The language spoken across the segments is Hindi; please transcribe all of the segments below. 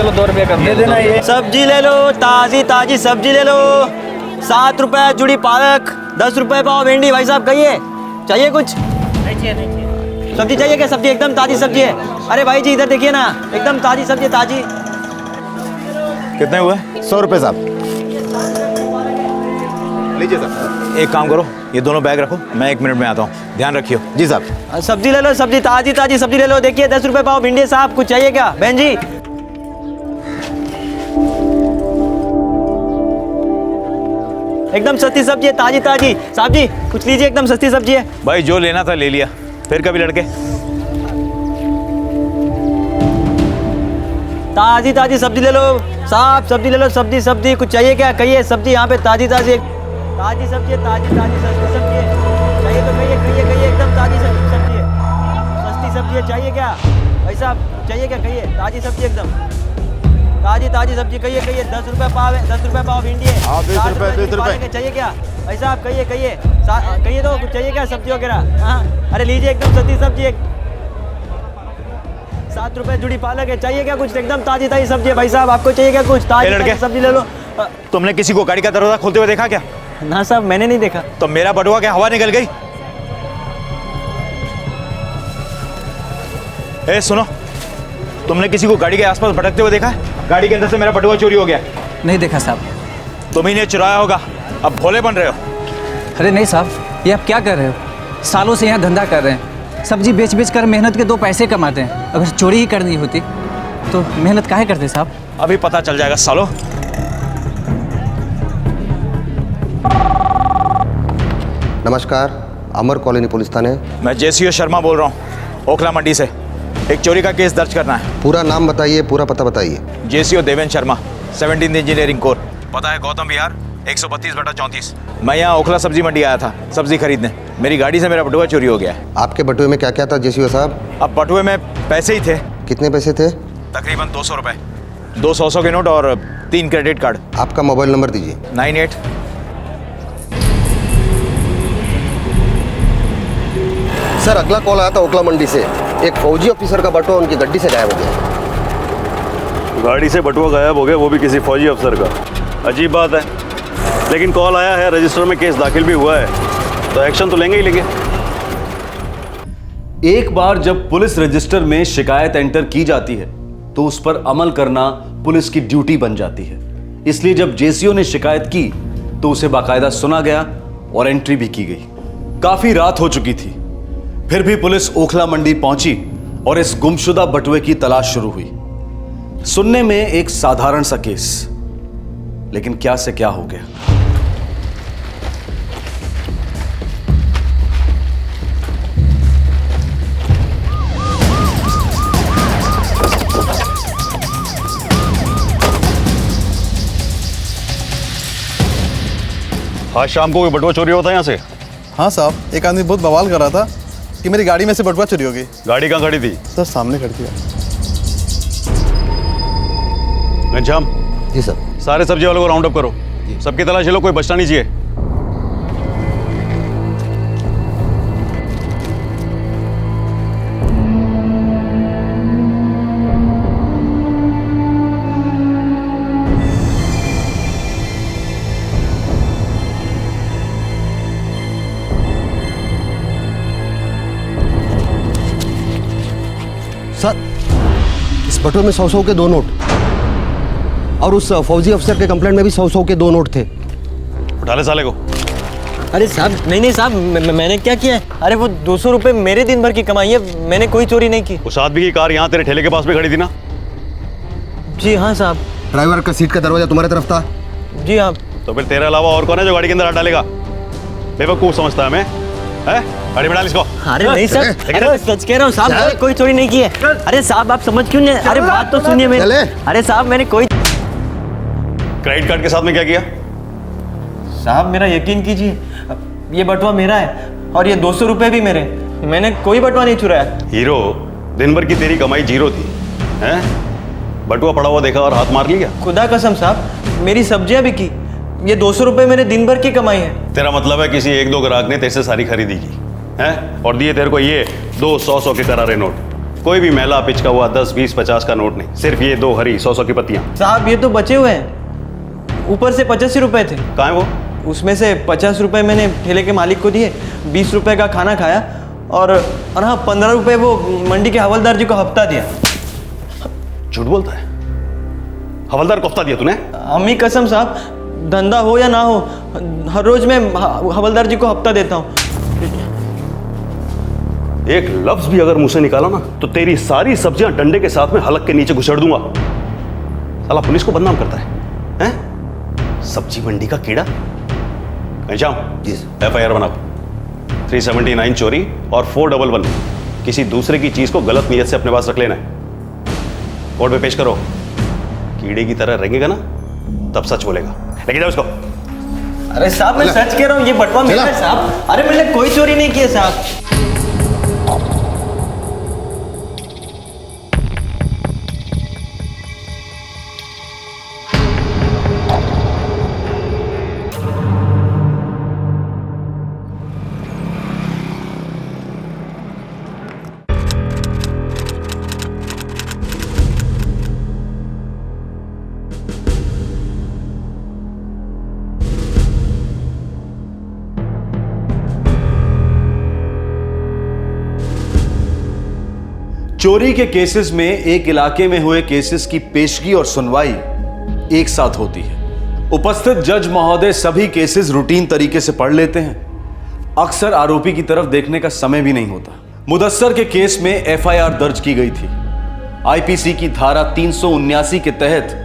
चलो 2 रुपये कर दे देना ये। सब्जी ले लो, ताजी ताजी सब्जी ले लो। 7 रुपए जुड़ी पालक, 10 रुपए पाव भिंडी। भाई साहब कहिए, चाहिए कुछ? नहीं चाहिए। सब्जी चाहिए क्या? सब्जी एकदम ताजी सब्जी है। अरे भाई जी इधर देखिए ना, एकदम ताजी सब्जी, ताजी। कितने हुए? 100 रुपये साहब। लीजिए साहब। एक काम करो, ये दोनों बैग रखो, मैं 1 मिनट में आता हूँ, ध्यान रखियो। जी साहब। सब्जी ले लो, सब्जी ताजी ताजी सब्जी ले लो। देखिए 10 रुपए पाव भिंडी। साहब कुछ चाहिए क्या? बहन जी एकदम सस्ती सब्जी है, ताजी ताजी। साहब जी कुछ लीजिए, एकदम सस्ती सब्जी है। भाई जो लेना था ले लिया, फिर कभी लड़के। ताजी ताजी सब्जी ले लो साहब, सब्जी ले लो। सब्जी सब्जी कुछ चाहिए क्या? कहिए, सब्जी यहाँ पे ताजी ताजी ताजी सब्जी है, ताजी ताजी सस्ती सब्जी है। चाहिए तो कहिए कहिए कहिए, एकदम ताजी सब्जी है, सस्ती सब्जी है। चाहिए क्या भाई साहब? चाहिए क्या? कहिए, ताजी सब्जी एकदम ताजी ताजी सब्जी। कहिए कहिए, 10 रुपए पाव है, 10 रुपए पाव भिंडी है। हाँ, 20 रुपए, 20 रुपए। चाहिए क्या भाई साहब? कहिए कहिए कहिए तो कुछ चाहिए क्या? सब्जी वगैरह? हाँ अरे लीजिए, एकदम सस्ती सब्जी है। 7 रुपए जुड़ी पालक है। चाहिए क्या कुछ? एकदम ताजी ताजी सब्जी है भाई साहब। आपको चाहिए क्या कुछ? ताजी सब्जी ले लो। तुमने किसी को गाड़ी का दरवाजा खोलते हुए देखा क्या? ना साहब, मैंने नहीं देखा। तो मेरा बटुआ क्या हवा निकल गई? ए सुनो, तुमने किसी को गाड़ी के आसपास भटकते हुए देखा है? गाड़ी के अंदर से मेरा बटुआ चोरी हो गया। नहीं देखा साहब। तुम ही ने चुराया होगा, अब भोले बन रहे हो। अरे नहीं साहब, ये आप क्या कर रहे हो? सालों से यहाँ धंधा कर रहे हैं, सब्जी बेच बेच कर मेहनत के 2 पैसे कमाते हैं। अगर चोरी ही करनी होती तो मेहनत काहे करते साहब? अभी पता चल जाएगा सालो। नमस्कार, अमर कॉलोनी पुलिस थाने। मैं जेसीओ शर्मा बोल रहा हूँ, ओखला मंडी से। एक चोरी का केस दर्ज करना है। पूरा नाम बताइए, पूरा पता बताइए। JCO Devendra Sharma, 17th engineering core, पता है गौतम विहार, 132/34। मैं यहाँ ओखला सब्जी मंडी आया था सब्जी खरीदने। मेरी गाड़ी से मेरा बटुआ चोरी हो गया है। आपके बटुए में क्या क्या था जेसीओ साहब? अब बटुए में पैसे ही थे, कितने पैसे थे? तकरीबन 200 रुपए, 2 100 के नोट और 3 क्रेडिट कार्ड। आपका मोबाइल नंबर दीजिए। 98। सर, अगला कॉल आया था ओखला मंडी से। एक फौजी ऑफिसर का बटुआ उनकी गड्डी से गायब हो गया। गाड़ी से बटुआ गायब हो गया, वो भी किसी फौजी अफसर का। अजीब बात है, लेकिन कॉल आया है, रजिस्टर में केस दाखिल भी हुआ है, तो एक्शन तो लेंगे ही लेंगे। एक बार जब पुलिस रजिस्टर में शिकायत एंटर की जाती है तो उस पर अमल करना पुलिस की ड्यूटी बन जाती है। इसलिए जब जेसीओ ने शिकायत की तो उसे बाकायदा सुना गया और एंट्री भी की गई। काफी रात हो चुकी थी, फिर भी पुलिस ओखला मंडी पहुंची और इस गुमशुदा बटुए की तलाश शुरू हुई। सुनने में एक साधारण सा केस, लेकिन क्या से क्या हो गया। आज शाम को कोई बटुआ चोरी होता है यहाँ से? हाँ साहब, एक आदमी बहुत बवाल कर रहा था कि मेरी गाड़ी में से बटुआ चोरी हो गई। गाड़ी कहाँ खड़ी थी? सर सामने खड़ी थी। घनश्याम, जी सर। सारे सब्जी वालों को राउंड अप करो, सबकी तलाश लो, कोई बचना नहीं चाहिए। सर, इस बटुए में 100 के 2 नोट और उस फौजी अफसर के कंप्लेंट में भी 100 के 2 नोट थे। उठा ले साले को। अरे साहब, नहीं साहब, मैंने क्या किया है? अरे वो 200 रुपए मेरे दिन भर की कमाई है, मैंने कोई चोरी नहीं की। उस आदमी की कार यहाँ तेरे ठेले के पास में खड़ी थी ना? जी हाँ साहब। ड्राइवर का सीट का दरवाजा तुम्हारी तरफ था? जी हाँ। तो फिर तेरे अलावा और कौन है जो गाड़ी के अंदर हाथ डालेगा? बेवकूफ समझता है हमें? गाड़ी में डाल इसको। अरे नहीं सर, अरे सच कह रहा हूँ साहब, कोई चोरी नहीं की है। अरे साहब आप समझ क्यों नहीं? अरे बात तो सुनिए मेरी। अरे साहब मैंने कोई। क्रेडिट कार्ड के साथ में क्या किया? साहब मेरा यकीन कीजिए, ये बटुआ मेरा है और ये 200 रुपए भी मेरे। मैंने कोई बटुआ नहीं चुराया। हीरो, दिन भर की तेरी कमाई 0 थी, हैं? बटुआ पड़ा हुआ देखा और हाथ मार लिया? खुदा कसम साहब, मेरी सब्जियां भी की। ये 200 रुपए मेरे दिन भर की कमाई है। तेरा मतलब है किसी 1-2 ग्राहक ने तेरे से सारी खरीदी की, हैं? और दिए तेरे को ये 2 100 के करारे नोट। कोई भी मैला पिचका हुआ 10, 20, 50 का नोट नहीं, सिर्फ ये 2 हरी 100 की पत्तियां। साहब ये तो बचे हुए हैं, ऊपर से 85 रुपए थे। कहाँ है वो? उसमें से 50 रुपए मैंने ठेले के मालिक को दिए, 20 रुपए का खाना खाया और हाँ 15 रुपए वो मंडी के हवलदार जी को हफ्ता दिया। झूठ बोलता है? हवलदार को हफ्ता दिया तूने? अम्मी कसम साहब, धंधा हो या ना हो, हर रोज मैं हवलदार जी को हफ्ता देता हूँ। एक लफ्ज भी अगर मुंह से निकाला ना तो तेरी सारी सब्जियां डंडे के साथ में हलक के नीचे घुसेड़ दूंगा। साला पुलिस को बदनाम करता है, हैं? सब्जी मंडी का कीड़ा। घनश्याम, FIR बनाओ। 379 चोरी और 411 किसी दूसरे की चीज को गलत नियत से अपने पास रख लेना है। कोर्ट में पेश करो। कीड़े की तरह रेंगेगा ना तब सच बोलेगा। लेके जाओ इसको। अरे साहब मैं सच कह रहा हूँ, ये बटवा मेरा है साहब। अरे मैंने कोई चोरी नहीं की है साहब। चोरी के केसेस में एक इलाके में हुए केसेस की पेशगी और सुनवाई एक साथ होती है। उपस्थित जज महोदय सभी केसेस रूटीन तरीके से पढ़ लेते हैं। अक्सर आरोपी की तरफ देखने का समय भी नहीं होता। मुदस्सर के केस में FIR दर्ज की गई थी। IPC की धारा 379 के तहत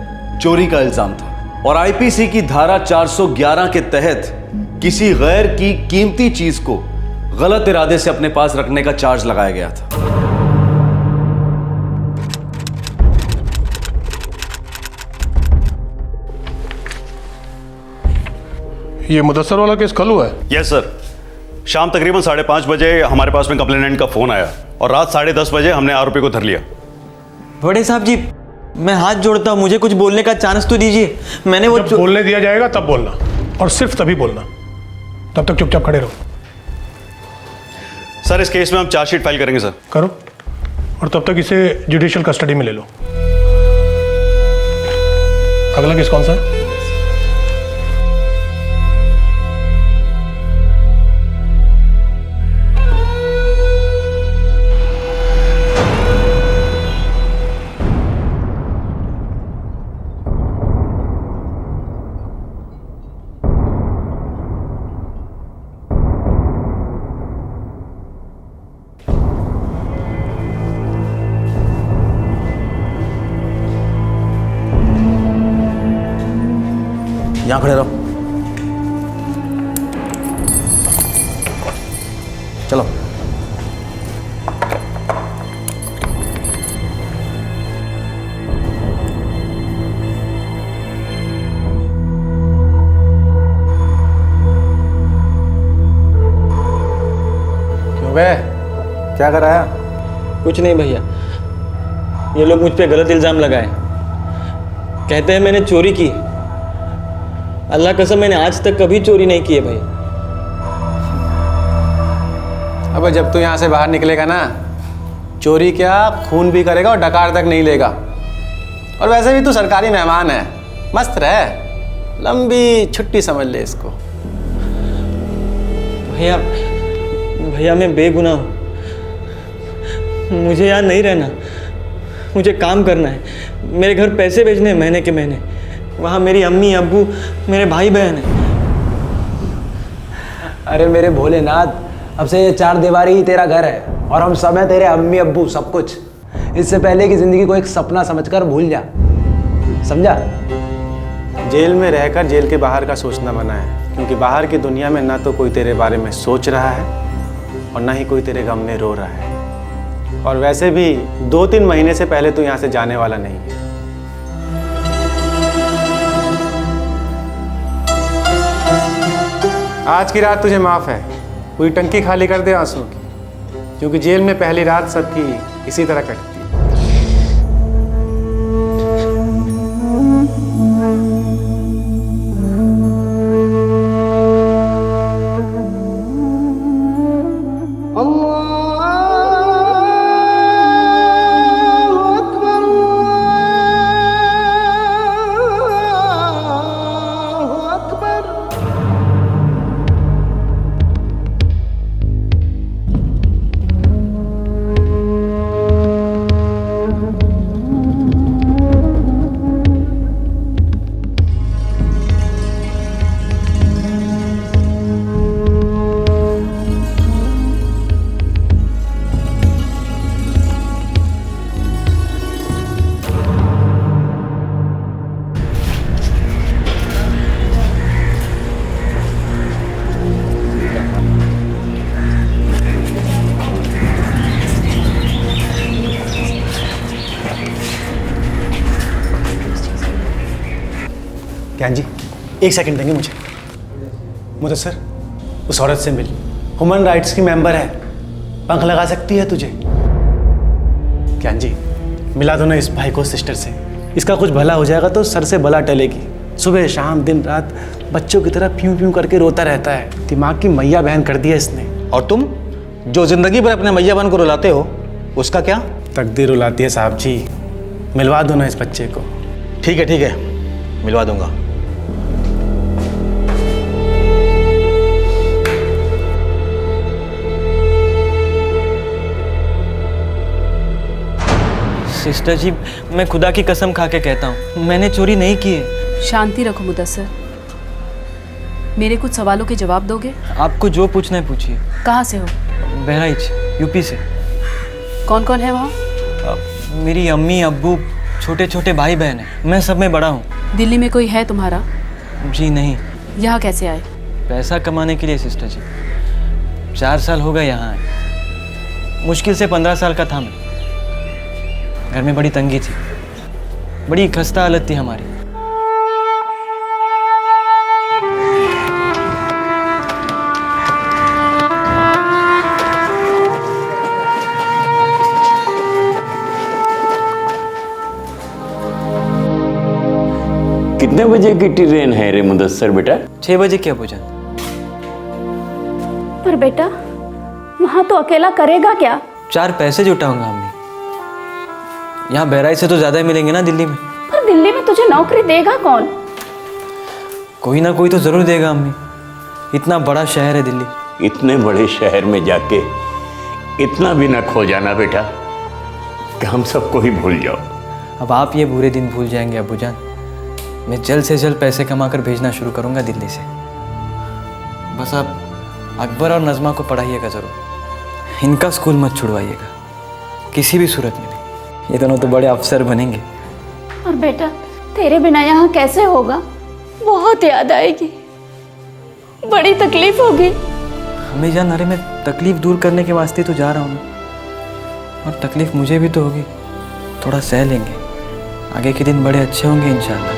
चोरी का इल्जाम था और IPC की धारा 411 के तहत किसी गैर की कीमती चीज को गलत इरादे से अपने पास रखने का चार्ज लगाया गया था। ये मुदस्सर वाला केस कल हुआ है? Yes sir. शाम तकरीबन 5:30 बजे हमारे पास में कंप्लेनेंट का फोन आया और रात 10:30 बजे हमने आरोपी को धर लिया। बड़े साहब जी, मैं हाथ जोड़ता हूँ, मुझे कुछ बोलने का चांस तो दीजिए। मैंने वो जब बोलने दिया जाएगा तब बोलना, और सिर्फ तभी बोलना। तब तक चुपचाप खड़े रहो। सर इस केस में हम चार्जशीट फाइल करेंगे सर। करो, और तब तक इसे जुडिशियल कस्टडी में ले लो। अगला केस कौन सा है? यहाँ खड़े रहो। चलो। क्यों बे, क्या कराया? कुछ नहीं भैया, ये लोग मुझ पे गलत इल्जाम लगाए। कहते हैं मैंने चोरी की। अल्लाह कसम मैंने आज तक कभी चोरी नहीं की है भैया। अब जब तू यहाँ से बाहर निकलेगा ना, चोरी क्या खून भी करेगा और डकार तक नहीं लेगा। और वैसे भी तू सरकारी मेहमान है, मस्त रहे, लंबी छुट्टी समझ ले इसको। भैया भैया मैं बेगुनाह हूँ, मुझे यहाँ नहीं रहना, मुझे काम करना है। मेरे घर पैसे भेजने हैं महीने के महीने, वहाँ मेरी अम्मी अब्बू मेरे भाई बहन हैं। अरे मेरे भोलेनाथ, अब से ये 4 दीवारी ही तेरा घर है और हम सब हैं तेरे अम्मी अब्बू सब कुछ। इससे पहले की जिंदगी को एक सपना समझकर भूल जा, समझा? जेल में रहकर जेल के बाहर का सोचना मना है, क्योंकि बाहर की दुनिया में ना तो कोई तेरे बारे में सोच रहा है और ना ही कोई तेरे गम में रो रहा है। और वैसे भी 2-3 महीने से पहले तू यहाँ से जाने वाला नहीं है। आज की रात तुझे माफ है, पूरी टंकी खाली कर दे आंसू की, क्योंकि जेल में पहली रात सबकी इसी तरह कटती है। ज्ञान जी, एक सेकंड देंगे मुझे? मुदस्सर, उस औरत से मिल, ह्यूमन राइट्स की मेंबर है, पंख लगा सकती है तुझे। ज्ञान जी, मिला दो ना इस भाई को सिस्टर से, इसका कुछ भला हो जाएगा तो सर से बला टलेगी। सुबह शाम दिन रात बच्चों की तरह प्यूं प्यूं करके रोता रहता है, दिमाग की मैया बहन कर दिया इसने। और तुम जो जिंदगी भर अपने मैया बहन को रुलाते हो, उसका क्या? तकदीर रुलाती है साहब जी, मिलवा दो ना इस बच्चे को। ठीक है, मिलवा दूंगा। सिस्टर जी, मैं खुदा की कसम खा के कहता हूँ, मैंने चोरी नहीं की है। शांति रखो मुदस्सर, मेरे कुछ सवालों के जवाब दोगे? आपको जो पूछना है पूछिए। कहाँ से हो? बहराइच, यूपी से। कौन कौन है वहाँ? मेरी अम्मी अब्बू, छोटे छोटे भाई बहन हैं, मैं सब में बड़ा हूँ। दिल्ली में कोई है तुम्हारा? जी नहीं। यहाँ कैसे आए? पैसा कमाने के लिए सिस्टर जी। 4 साल हो गए यहाँ आए। मुश्किल से 15 साल का था मैं। घर में बड़ी तंगी थी, बड़ी खस्ता हालत थी हमारी। कितने बजे की ट्रेन है रे मुदस्सर बेटा? 6 बजे क्या पूछा? पर बेटा वहां तो अकेला करेगा क्या? 4 पैसे जुटाऊंगा अम्मी। यहाँ बहराइच से तो ज्यादा ही मिलेंगे ना दिल्ली में। पर दिल्ली में तुझे नौकरी देगा कौन? कोई ना कोई तो जरूर देगा अम्मी, इतना बड़ा शहर है दिल्ली। इतने बड़े शहर में जाके इतना भी ना खो जाना बेटा कि हम सबको ही भूल जाओ। अब आप ये बुरे दिन भूल जाएंगे अब्बूजान। मैं जल्द से जल्द पैसे कमाकर भेजना शुरू करूंगा दिल्ली से। बस आप अकबर और नज़मा को पढ़ाइएगा ज़रूर, इनका स्कूल मत छुड़वाइएगा किसी भी सूरत में। ये दोनों तो बड़े अफसर बनेंगे। और बेटा तेरे बिना यहाँ कैसे होगा? बहुत याद आएगी, बड़ी तकलीफ होगी। हमें जान, अरे मैं तकलीफ दूर करने के वास्ते तो जा रहा हूँ ना, और तकलीफ मुझे भी तो होगी। थोड़ा सह लेंगे, आगे के दिन बड़े अच्छे होंगे इंशाल्लाह।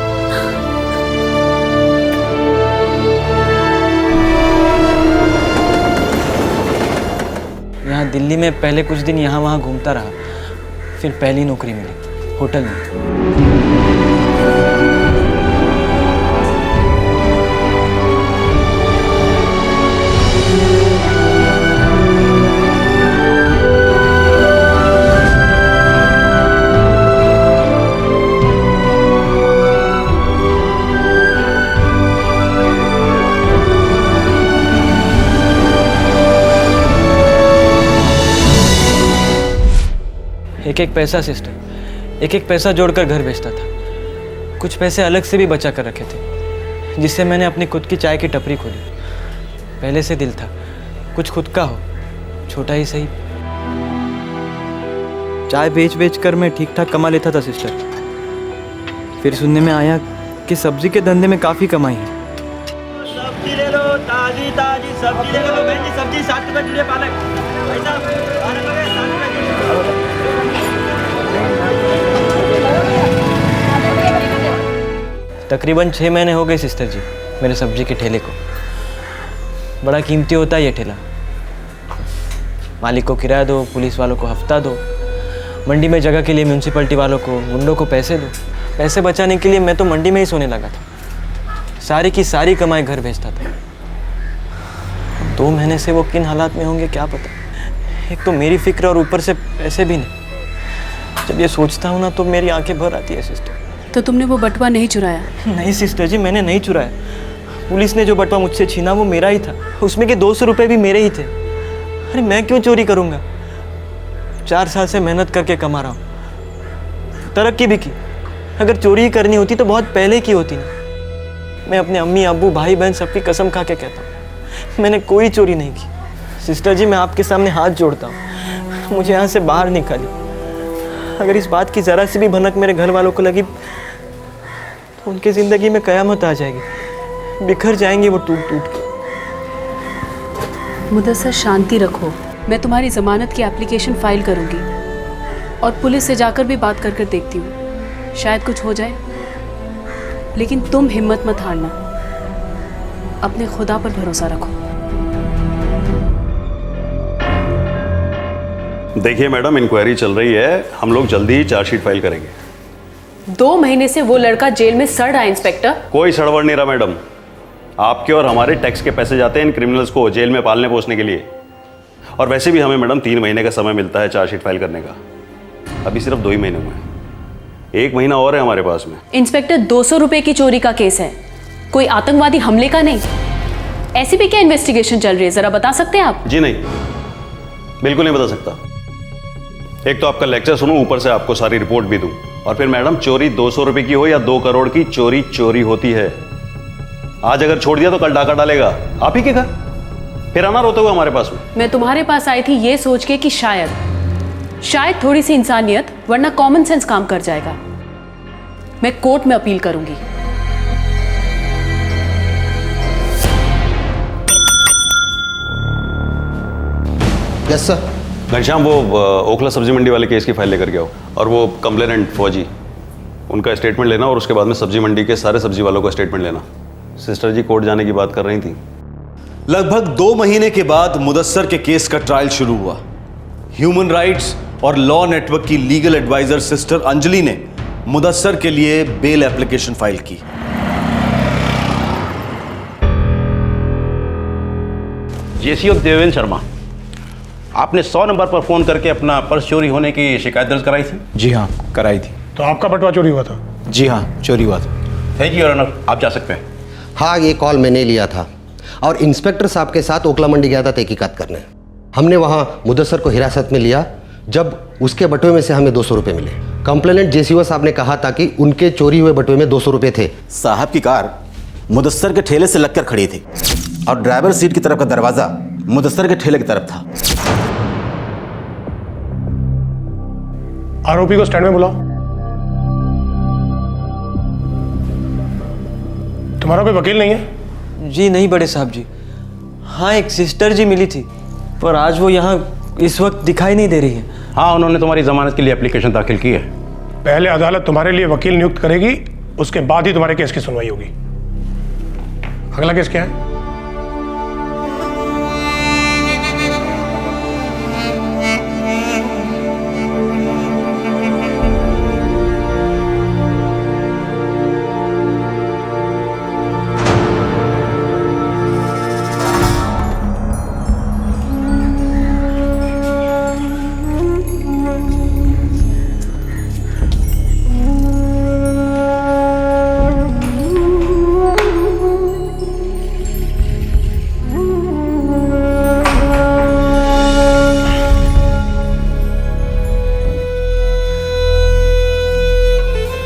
यहाँ दिल्ली में पहले कुछ दिन यहाँ वहाँ घूमता रहा, फिर पहली नौकरी मिली होटल में। एक एक पैसा सिस्टर, एक एक पैसा जोड़कर घर बेचता था। कुछ पैसे अलग से भी बचा कर रखे थे, जिससे मैंने अपनी खुद की चाय की टपरी खोली। पहले से दिल था कुछ खुद का हो, छोटा ही सही। चाय बेच बेच कर मैं ठीक ठाक कमा लेता था सिस्टर। फिर सुनने में आया कि सब्जी के धंधे में काफ़ी कमाई है। सब्जी ले लो, ताजी ताजी सब्जी ले लो। बहन जी, सब्जी 60 रुपये जुड़े, पालक भाई साहब 60 रुपये। तकरीबन 6 महीने हो गए सिस्टर जी मेरे सब्जी के ठेले को। बड़ा कीमती होता है ये ठेला। मालिक को किराया दो, पुलिस वालों को हफ्ता दो, मंडी में जगह के लिए म्यूनसिपलिटी वालों को, गुंडों को पैसे दो। पैसे बचाने के लिए मैं तो मंडी में ही सोने लगा था। सारी की सारी कमाई घर भेजता था। 2 महीने से वो किन हालात में होंगे क्या पता। एक तो मेरी फिक्र और ऊपर से पैसे भी नहीं। जब ये सोचता हूँ ना तो मेरी आंखें भर आती है सिस्टर। तो तुमने वो बटुआ नहीं चुराया? नहीं सिस्टर जी, मैंने नहीं चुराया। पुलिस ने जो बटुआ मुझसे छीना वो मेरा ही था, उसमें के 200 रुपये भी मेरे ही थे। अरे मैं क्यों चोरी करूँगा? 4 साल से मेहनत करके कमा रहा हूँ, तरक्की भी की। अगर चोरी ही करनी होती तो बहुत पहले की होती ना। मैं अपने अम्मी अब्बू भाई बहन सबकी कसम खा के कहता हूँ, मैंने कोई चोरी नहीं की। सिस्टर जी, मैं आपके सामने हाथ जोड़ता हूँ, मुझे यहाँ से बाहर निकालिए। अगर इस बात की ज़रा सी भी भनक मेरे घर वालों को लगी तो उनकी ज़िंदगी में कयामत आ जाएगी, बिखर जाएंगे वो टूट टूट के। मुदस्सर, शांति रखो। मैं तुम्हारी ज़मानत की एप्लीकेशन फाइल करूँगी और पुलिस से जाकर भी बात कर कर देखती हूँ, शायद कुछ हो जाए। लेकिन तुम हिम्मत मत हारना, अपने खुदा पर भरोसा रखो। देखिए मैडम, इंक्वायरी चल रही है, हम लोग जल्दी ही चार्जशीट फाइल करेंगे। 2 महीने से वो लड़का जेल में सड़ रहा है इंस्पेक्टर। कोई सड़वड़ नहीं रहा मैडम, आपके और हमारे टैक्स के पैसे जाते हैं इन क्रिमिनल्स को जेल में पालने पोसने के लिए। और वैसे भी हमें मैडम 3 महीने का समय मिलता है चार्जशीट फाइल करने का, अभी सिर्फ 2 ही महीने हुए हैं, 1 महीना और है हमारे पास में। इंस्पेक्टर 200 रुपए की चोरी का केस है, कोई आतंकवादी हमले का नहीं। ऐसी भी क्या इन्वेस्टिगेशन चल रही है, जरा बता सकते हैं आप? जी नहीं, बिल्कुल नहीं बता सकता। एक तो आपका लेक्चर सुनूं, ऊपर से आपको सारी रिपोर्ट भी दूं। और फिर मैडम, चोरी 200 रुपए की हो या 2 करोड़ की, चोरी चोरी होती है। आज अगर छोड़ दिया तो कल डाका डालेगा आप ही के घर, फिर आना रोते हुए हमारे पास में। मैं तुम्हारे पास आई थी ये सोच के कि शायद थोड़ी सी इंसानियत, वरना कॉमन सेंस काम कर जाएगा। मैं कोर्ट में अपील करूंगी। Yes sir. घनश्याम, वो ओखला सब्जी मंडी वाले केस की फाइल लेकर के आओ, और वो कंप्लेनेंट फौजी, उनका स्टेटमेंट लेना, और उसके बाद में सब्जी मंडी के सारे सब्जी वालों का स्टेटमेंट लेना। सिस्टर जी कोर्ट जाने की बात कर रही थी। लगभग 2 महीने के बाद मुदस्सर के केस का ट्रायल शुरू हुआ। ह्यूमन राइट्स और लॉ नेटवर्क की लीगल एडवाइजर सिस्टर अंजलि ने मुदस्सर के लिए बेल एप्लीकेशन फाइल की। जेसीओ देवेंद्र शर्मा, आपने 100 नंबर पर फोन करके अपना पर्स चोरी होने की शिकायत दर्ज कराई थी? जी हाँ, कराई थी। तो आपका बटुआ चोरी हुआ था? जी हाँ, चोरी हुआ था। थैंक यू योर ऑनर, आप जा सकते हैं। हाँ, ये कॉल मैंने लिया था और इंस्पेक्टर साहब के साथ ओखला मंडी गया था तहकीकात करने। हमने वहाँ मुदस्सर को हिरासत में लिया, जब उसके बटुए में से हमें 200 रुपये मिले। कंप्लेनेंट जेसीओ साहब ने कहा था कि उनके चोरी हुए बटुए में 200 रुपये थे। साहब की कार मुदस्सर के ठेले से लगकर खड़ी थी और ड्राइवर सीट की तरफ का दरवाजा मुदस्सर के ठेले की तरफ था। आरोपी को स्टैंड में बुलाओ। तुम्हारा कोई वकील नहीं है? जी नहीं बड़े साहब जी। हाँ, एक सिस्टर जी मिली थी, पर आज वो यहाँ इस वक्त दिखाई नहीं दे रही है। हाँ, उन्होंने तुम्हारी जमानत के लिए एप्लीकेशन दाखिल की है। पहले अदालत तुम्हारे लिए वकील नियुक्त करेगी, उसके बाद ही तुम्हारे केस की सुनवाई होगी। अगला केस क्या है?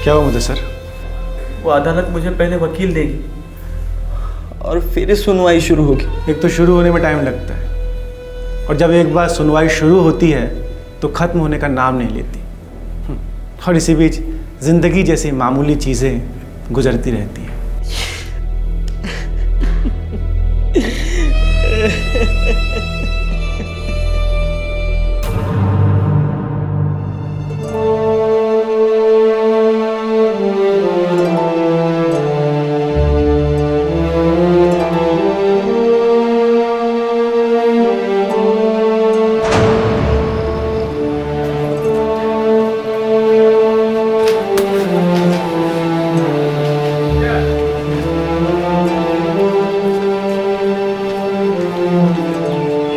क्या हुआ मुदस्सर? वो अदालत मुझे पहले वकील देगी और फिर सुनवाई शुरू होगी। एक तो शुरू होने में टाइम लगता है, और जब एक बार सुनवाई शुरू होती है तो ख़त्म होने का नाम नहीं लेती। और इसी बीच ज़िंदगी जैसी मामूली चीज़ें गुजरती रहती हैं।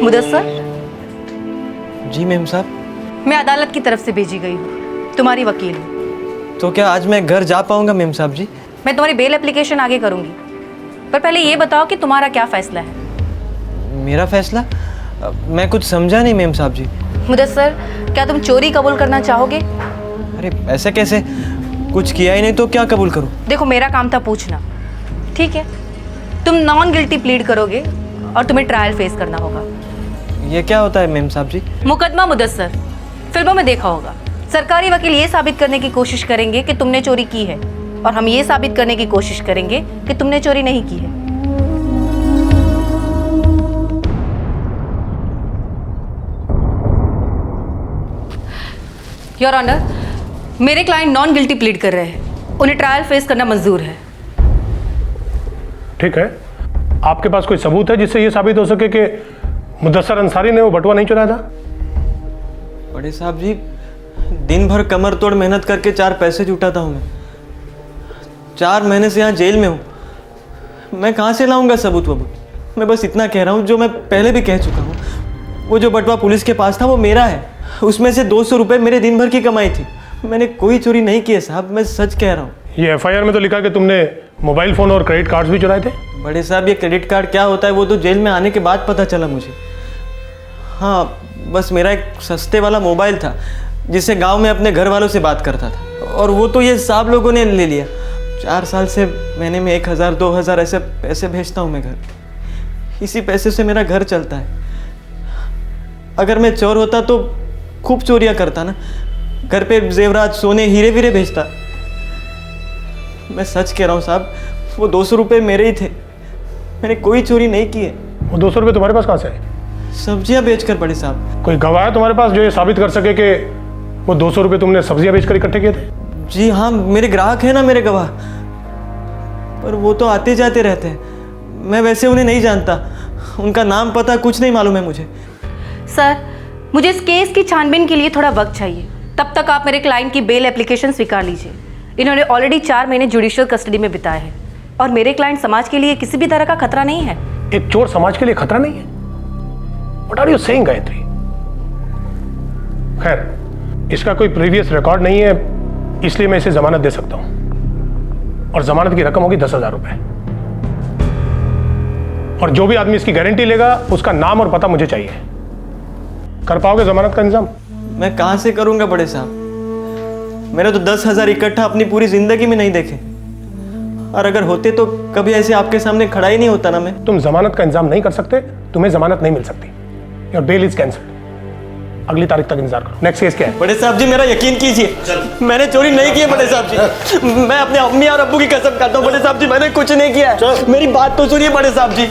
मुदस्सर? जी मैम साहब। मैं अदालत की तरफ से भेजी गई हूँ, तुम्हारी वकील हूँ। तो क्या आज मैं घर जा पाऊंगा मैम साहब जी? मैं तुम्हारी बेल एप्लीकेशन आगे करूँगी, पर पहले ये बताओ कि तुम्हारा क्या फैसला है? मेरा फैसला? मैं कुछ समझा नहीं मैम साहब जी। मुदस्सर, क्या तुम चोरी कबूल करना चाहोगे? अरे ऐसे कैसे, कुछ किया ही नहीं तो क्या कबूल करूँ? देखो, मेरा काम था पूछना, ठीक है? तुम नॉन गिल्टी प्लीड करोगे और तुम्हें ट्रायल फेस करना होगा। ये क्या होता है मैम साहब जी? मुकदमा मुदस्सर, फिल्मों में देखा होगा, सरकारी वकील ये साबित करने की कोशिश करेंगे कि तुमने चोरी की है, और हम ये साबित करने की कोशिश करेंगे कि तुमने चोरी नहीं की है। योर ऑनर, मेरे क्लाइंट नॉन गिल्टी प्लीड कर रहे हैं, उन्हें ट्रायल फेस करना मंजूर है। ठीक है, आपके पास कोई सबूत है जिससे ये साबित हो सके कि मुदस्सर अंसारी ने वो बटुआ नहीं चुराया था? बड़े साहब जी, दिन भर कमर तोड़ मेहनत करके 4 पैसे जुटाता हूँ मैं। 4 महीने से यहाँ जेल में हूँ, मैं कहाँ से लाऊंगा सबूत वबूत? मैं बस इतना कह रहा हूँ जो मैं पहले भी कह चुका हूँ, वो जो बटुआ पुलिस के पास था वो मेरा है। उसमें से 200 रुपये मेरे दिन भर की कमाई थी। मैंने कोई चोरी नहीं की है साहब, मैं सच कह रहा हूँ। ये एफआईआर में तो लिखा कि तुमने मोबाइल फ़ोन और क्रेडिट कार्ड्स भी चुराए थे। बड़े साहब, ये क्रेडिट कार्ड क्या होता है वो तो जेल में आने के बाद पता चला मुझे। हाँ, बस मेरा एक सस्ते वाला मोबाइल था जिससे गांव में अपने घर वालों से बात करता था, और वो तो ये साहब लोगों ने ले लिया। 4 साल से महीने में 1000 2000 ऐसे पैसे भेजता हूँ मैं घर। इसी पैसे से मेरा घर चलता है। अगर मैं चोर होता तो खूब चोरियाँ करता ना, घर पे जेवरात सोने हीरे वीरे भेजता। मैं सच कह रहा हूँ साहब, वो 200 रुपये मेरे ही थे, मैंने कोई चोरी नहीं की है। वो 200 रुपये तुम्हारे पास कहाँ से आए? सब्जियाँ बेचकर बड़े साहब। कोई गवाह है तुम्हारे पास जो ये साबित कर सके कि वो 200 रुपये तुमने सब्जियाँ बेचकर इकट्ठे किए थे? जी हाँ, मेरे ग्राहक हैं ना मेरे गवाह, पर वो तो आते जाते रहते हैं। मैं वैसे उन्हें नहीं जानता, उनका नाम पता कुछ नहीं मालूम है मुझे। सर, मुझे इस केस की छानबीन के लिए थोड़ा वक्त चाहिए। तब तक आप मेरे क्लाइंट की बेल एप्लीकेशन स्वीकार लीजिए। इन्होंने ऑलरेडी 4 महीने जुडिशियल कस्टडी में बिताए हैं, और मेरे क्लाइंट समाज के लिए किसी भी तरह का खतरा नहीं है। एक चोर समाज के लिए खतरा नहीं है? What are you saying, Gayatri? खैर, इसका कोई प्रीवियस रिकॉर्ड नहीं है, इसलिए मैं इसे जमानत दे सकता हूं, और जमानत की रकम होगी 10,000 रुपए। और जो भी आदमी इसकी गारंटी लेगा उसका नाम और पता मुझे चाहिए। कर पाओगे जमानत का इंतजाम? मैं कहां से करूंगा बड़े साहब, मैंने तो 10,000 इकट्ठा अपनी पूरी जिंदगी में नहीं देखे, और अगर होते तो कभी ऐसे आपके सामने खड़ा ही नहीं होता ना मैं। तुम जमानत का इंतजाम नहीं कर सकते, तुम्हें जमानत नहीं मिल सकती। Your bail is cancelled. अगली तारीख तक इंतजार करो। नेक्स्ट केस क्या है? बड़े साहब जी, मेरा यकीन कीजिए, मैंने चोरी नहीं की है बड़े साहब जी। मैं अपने अम्मी और अब्बू की कसम खाता हूँ बड़े साहब जी, मैंने कुछ नहीं किया है। मेरी बात तो सुनिए बड़े साहब जी।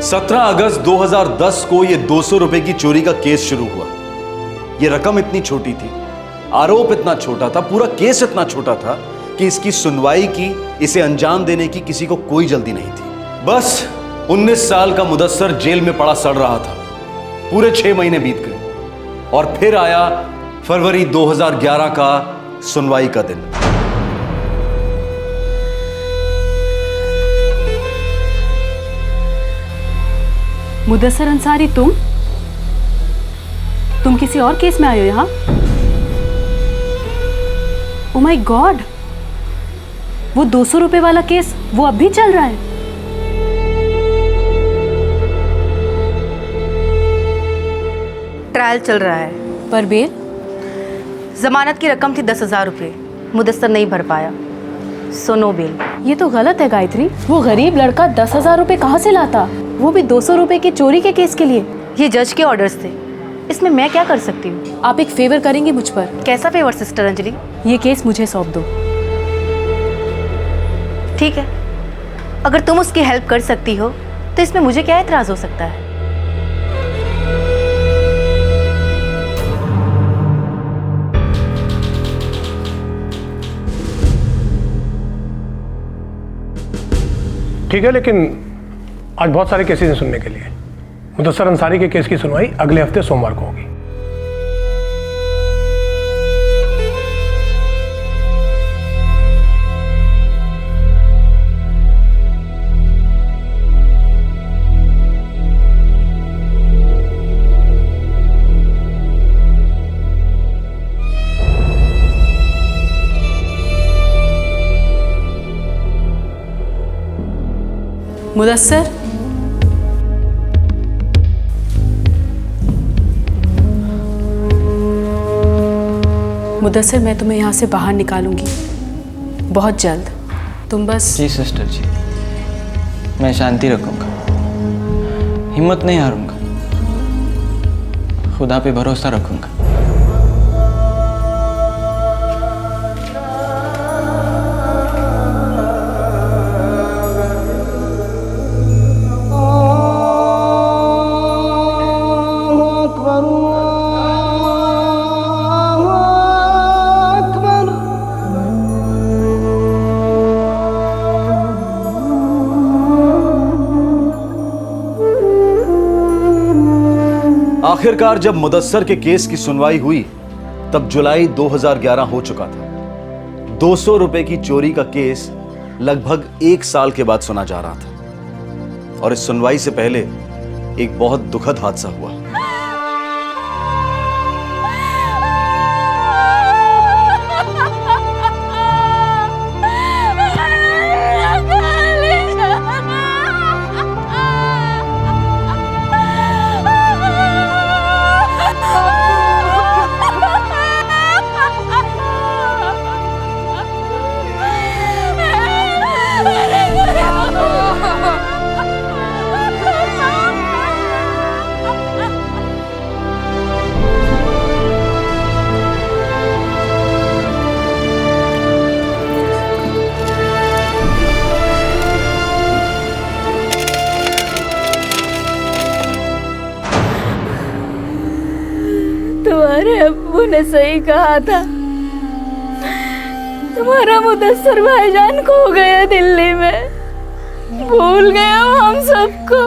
सत्रह अगस्त 2010 को यह 200 रुपए की चोरी का केस शुरू हुआ। यह रकम इतनी छोटी थी, आरोप इतना छोटा था, पूरा केस इतना छोटा था कि इसकी सुनवाई की, इसे अंजाम देने की किसी को कोई जल्दी नहीं थी। बस 19 साल का मुदस्सर जेल में पड़ा सड़ रहा था। पूरे 6 महीने बीत गए और फिर आया फरवरी 2011 का सुनवाई का दिन। मुदस्सर अंसारी, तुम किसी और केस में आए हो यहाँ? ओह माय गॉड, वो 200 रुपए वाला केस वो अब भी चल रहा है? ट्रायल चल रहा है। पर बेल? जमानत की रकम थी 10,000 रुपये, मुदस्सर नहीं भर पाया, सो नो बेल। ये तो गलत है गायत्री। वो गरीब लड़का 10,000 रुपये कहाँ से लाता, वो भी 200 रुपए की चोरी के केस के लिए? ये जज के ऑर्डर्स थे, इसमें मैं क्या कर सकती हूँ? आप एक फेवर करेंगी मुझ पर? कैसा फेवर सिस्टर अंजलि? ये केस मुझे सौंप दो। ठीक है, अगर तुम उसकी हेल्प कर सकती हो तो इसमें मुझे क्या एतराज हो सकता है? ठीक है, लेकिन आज बहुत सारे केसेस हैं सुनने के लिए। मुदस्सर अंसारी के केस की सुनवाई अगले हफ्ते सोमवार को होगी। मुदस्सर, मुदस्सर, मैं तुम्हें यहाँ से बाहर निकालूंगी बहुत जल्द। तुम बस। जी सिस्टर जी, मैं शांति रखूंगा, हिम्मत नहीं हारूंगा, खुदा पे भरोसा रखूंगा। आखिरकार जब मुदस्सर के केस की सुनवाई हुई तब जुलाई 2011 हो चुका था। 200 रुपए की चोरी का केस लगभग 1 साल के बाद सुना जा रहा था और इस सुनवाई से पहले एक बहुत दुखद हादसा हुआ। तुम्हारे अब्बू ने सही कहा था, तुम्हारा मुदस्सर भाईजान खो गया दिल्ली में, भूल गए हो हम सबको।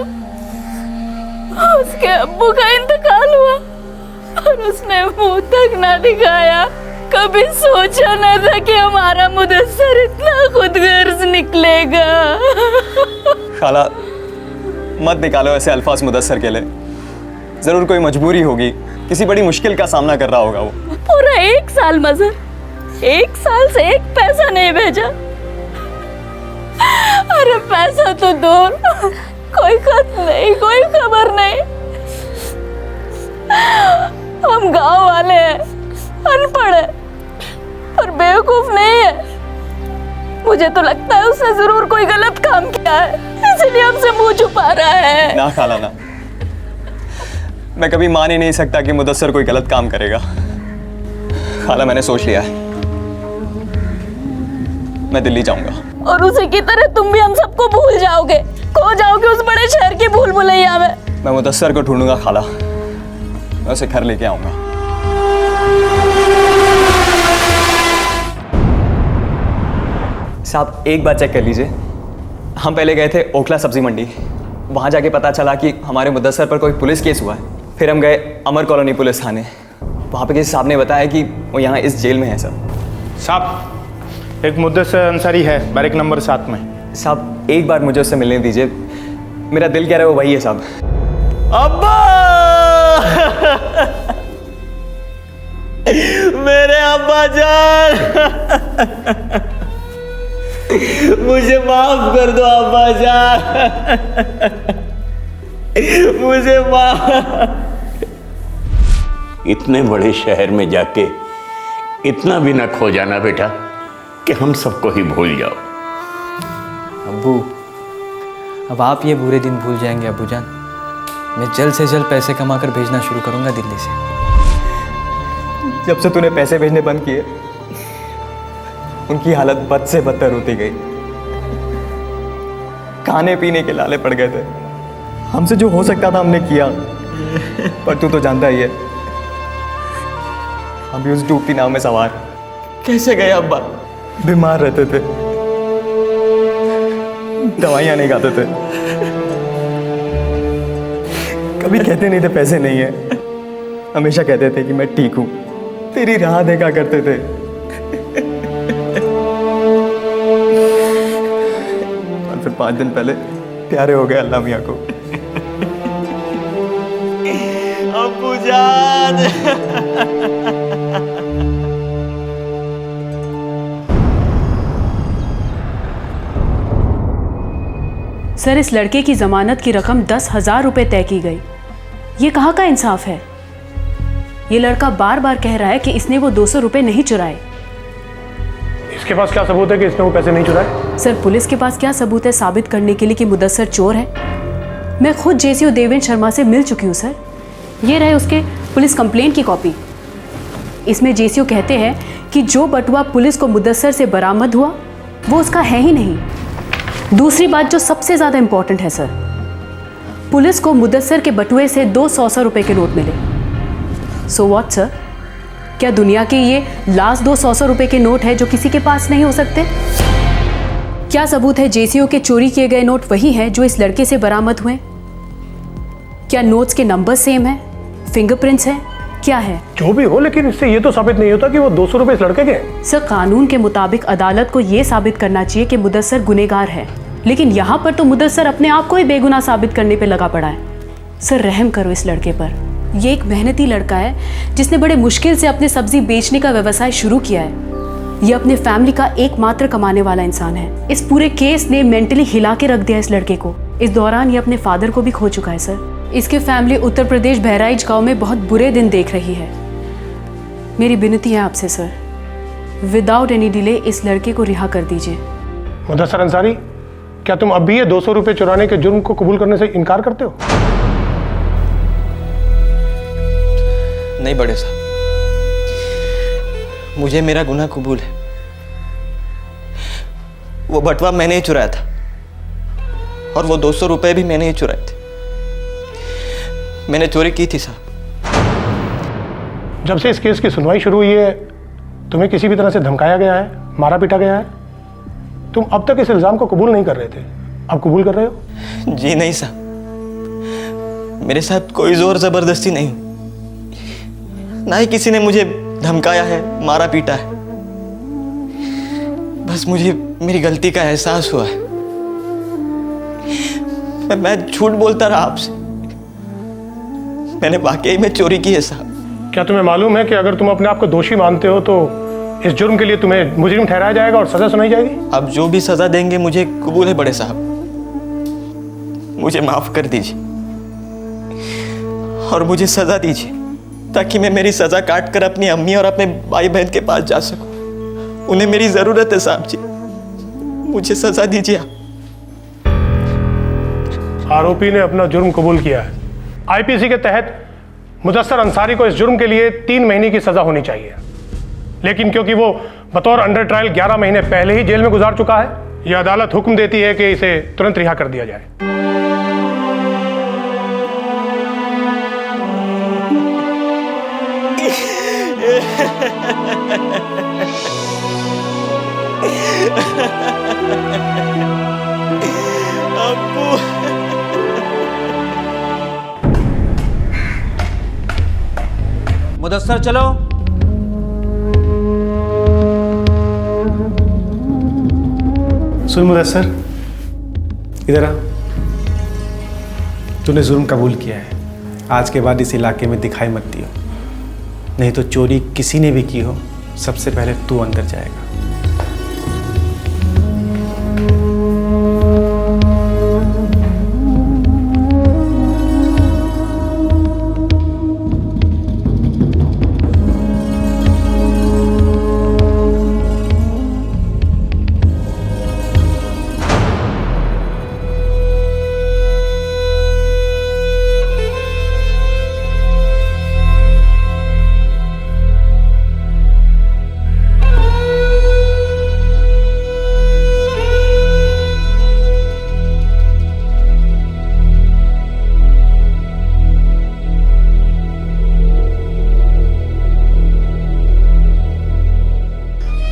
उसके अब्बू का इंतकाल हुआ और उसने मुंह तक ना दिखाया। कभी सोचा ना था कि हमारा मुदस्सर इतना खुदगर्ज निकलेगा। खाला मत निकालो ऐसे अल्फाज मुदस्सर के लिए, जरूर कोई मजबूरी होगी, किसी बड़ी मुश्किल का सामना कर रहा होगा वो। पूरा 1 साल मजर, 1 साल से 1 पैसा नहीं भेजा। अरे पैसा तो दूर, कोई खत नहीं, कोई खबर नहीं। हम गांव वाले हैं, अनपढ़ है और बेवकूफ नहीं है। मुझे तो लगता है उसने जरूर कोई गलत काम किया है, इसलिए हमसे मुंह छुपा रहा है। ना खाला ना, मैं कभी मान ही नहीं सकता कि मुदस्सर कोई गलत काम करेगा। खाला मैंने सोच लिया है, मैं दिल्ली जाऊंगा। और उसी की तरह तुम भी हम सबको भूल जाओगे, खो जाओगे उस बड़े शहर की भूल भुलैया में। मैं मुदस्सर को ढूंढूंगा खाला, मैं उसे घर लेके आऊंगा। साहब एक बात चेक कर लीजिए, हम पहले गए थे ओखला सब्जी मंडी, वहाँ जाके पता चला कि हमारे मुदस्सर पर कोई पुलिस केस हुआ है। फिर हम गए अमर कॉलोनी पुलिस थाने, वहाँ पे किसी साहब ने बताया कि वो यहाँ इस जेल में है। सर साहब एक मुदस्सर अंसारी है बैरिक नंबर 7 में। साहब एक बार मुझे उससे मिलने दीजिए, मेरा दिल कह रहा है वो वही है साहब। अब्बा मेरे अब्बा जान, मुझे माफ कर दो अब्बा जान, मुझे माफ। इतने बड़े शहर में जाके इतना भी ना खो जाना बेटा कि हम सबको ही भूल जाओ। अब्बू अब आप ये बुरे दिन भूल जाएंगे अब्बू जान। मैं जल्द से जल्द पैसे कमा कर भेजना शुरू करूंगा दिल्ली से। जब से तूने पैसे भेजने बंद किए उनकी हालत बद से बदतर होती गई, खाने पीने के लाले पड़ गए थे। हमसे जो हो सकता था हमने किया, पर तू तो जानता ही है हम भी उस डूबती नाव में सवार कैसे गए। अब्बा बीमार रहते थे, दवाइयाँ नहीं खाते थे, कभी कहते नहीं थे पैसे नहीं है, हमेशा कहते थे कि मैं ठीक हूँ, तेरी राह देखा करते थे। और फिर 5 दिन पहले प्यारे हो गए अल्लाह मियाँ को। अब्बू जान सर, इस लड़के की जमानत की रकम 10,000 रुपए तय की गई। ये कहाँ का इंसाफ है? ये लड़का बार बार कह रहा है कि इसने वो 200 रुपए नहीं चुराए। इसके पास क्या सबूत है कि इसने वो पैसे नहीं चुराए? सर, पुलिस के पास क्या सबूत है साबित करने के लिए कि मुदस्सर चोर है? मैं खुद जेसीओ देवेंद्र शर्मा से मिल चुकी हूँ सर। ये रहे उसके पुलिस कंप्लेंट की कॉपी। इसमें जेसीओ कहते हैं कि जो बटुआ पुलिस को मुदस्सर से बरामद हुआ वो उसका है ही नहीं। दूसरी बात जो सबसे ज़्यादा इम्पॉर्टेंट है सर, पुलिस को मुदस्सर के बटुए से 200 रुपए के नोट मिले। सो व्हाट सर, क्या दुनिया के ये लास्ट 200 रुपए के नोट है जो किसी के पास नहीं हो सकते? क्या सबूत है जेसीओ के चोरी किए गए नोट वही हैं जो इस लड़के से बरामद हुए? क्या नोट्स के नंबर सेम है, फिंगरप्रिंट्स है, क्या है? जो भी हो, लेकिन इससे ये तो साबित नहीं होता कि वो 200 रुपए इस लड़के के। सर, कानून के मुताबिक अदालत को ये साबित करना चाहिए कि मुदस्सर गुनहगार है, लेकिन यहाँ पर तो मुदस्सर अपने आप को ही बेगुनाह साबित करने पे लगा पड़ा है। सर, रहम करो इस लड़के पर। ये एक मेहनती लड़का है जिसने बड़े मुश्किल से अपने सब्जी बेचने का व्यवसाय शुरू किया है। ये अपने फैमिली का एकमात्र कमाने वाला इंसान है। इस पूरे केस ने मेंटली हिला के रख दिया इस लड़के को। इस दौरान ये अपने फादर को भी खो चुका है सर। इसके फैमिली उत्तर प्रदेश बहराइच गांव में बहुत बुरे दिन देख रही है। मेरी विनती है आपसे सर, विदाउट एनी डिले इस लड़के को रिहा कर दीजिए। मुदस्सर अंसारी, क्या तुम अब भी ये 200 रुपए चुराने के जुर्म को कबूल करने से इनकार करते हो? नहीं बड़े साहब, मुझे मेरा गुनाह कबूल है। वो बटुआ मैंने ही चुराया था और वो 200 रुपए भी मैंने ही चुराए थे। मैंने चोरी की थी साहब। जब से इस केस की सुनवाई शुरू हुई है, तुम्हें किसी भी तरह से धमकाया गया है, मारा पीटा गया है? तुम अब तक इस इल्जाम को कबूल नहीं कर रहे थे, अब कबूल कर रहे हो? जी नहीं साहब, मेरे साथ कोई जोर जबरदस्ती नहीं, ना ही किसी ने मुझे धमकाया है, मारा पीटा है। बस मुझे मेरी गलती का एहसास हुआ है। मैं झूठ बोलता रहा आपसे। मैंने वाकई में चोरी की है साहब। क्या तुम्हें मालूम है कि अगर तुम अपने आप को दोषी मानते हो तो इस जुर्म के लिए तुम्हें मुजरिम ठहराया जाएगा और सजा सुनाई जाएगी? अब जो भी सजा देंगे मुझे कबूल है बड़े साहब। मुझे माफ कर दीजिए और मुझे सजा दीजिए ताकि मैं मेरी सजा काट कर अपनी अम्मी और अपने भाई बहन के पास जा सकूं। उन्हें मेरी जरूरत है साहब जी, मुझे सजा दीजिए आप। आरोपी ने अपना जुर्म कबूल किया है। आईपीसी के तहत मुदस्सर अंसारी को इस जुर्म के लिए 3 महीने की सजा होनी चाहिए, लेकिन क्योंकि वो बतौर अंडर ट्रायल 11 महीने पहले ही जेल में गुजार चुका है, यह अदालत हुक्म देती है कि इसे तुरंत रिहा कर दिया जाए। मुदस्सर चलो। सुन मुदस्सर, इधर आ। तूने जुर्म कबूल किया है। आज के बाद इस इलाके में दिखाई मत दियो, नहीं तो चोरी किसी ने भी की हो सबसे पहले तू अंदर जाएगा।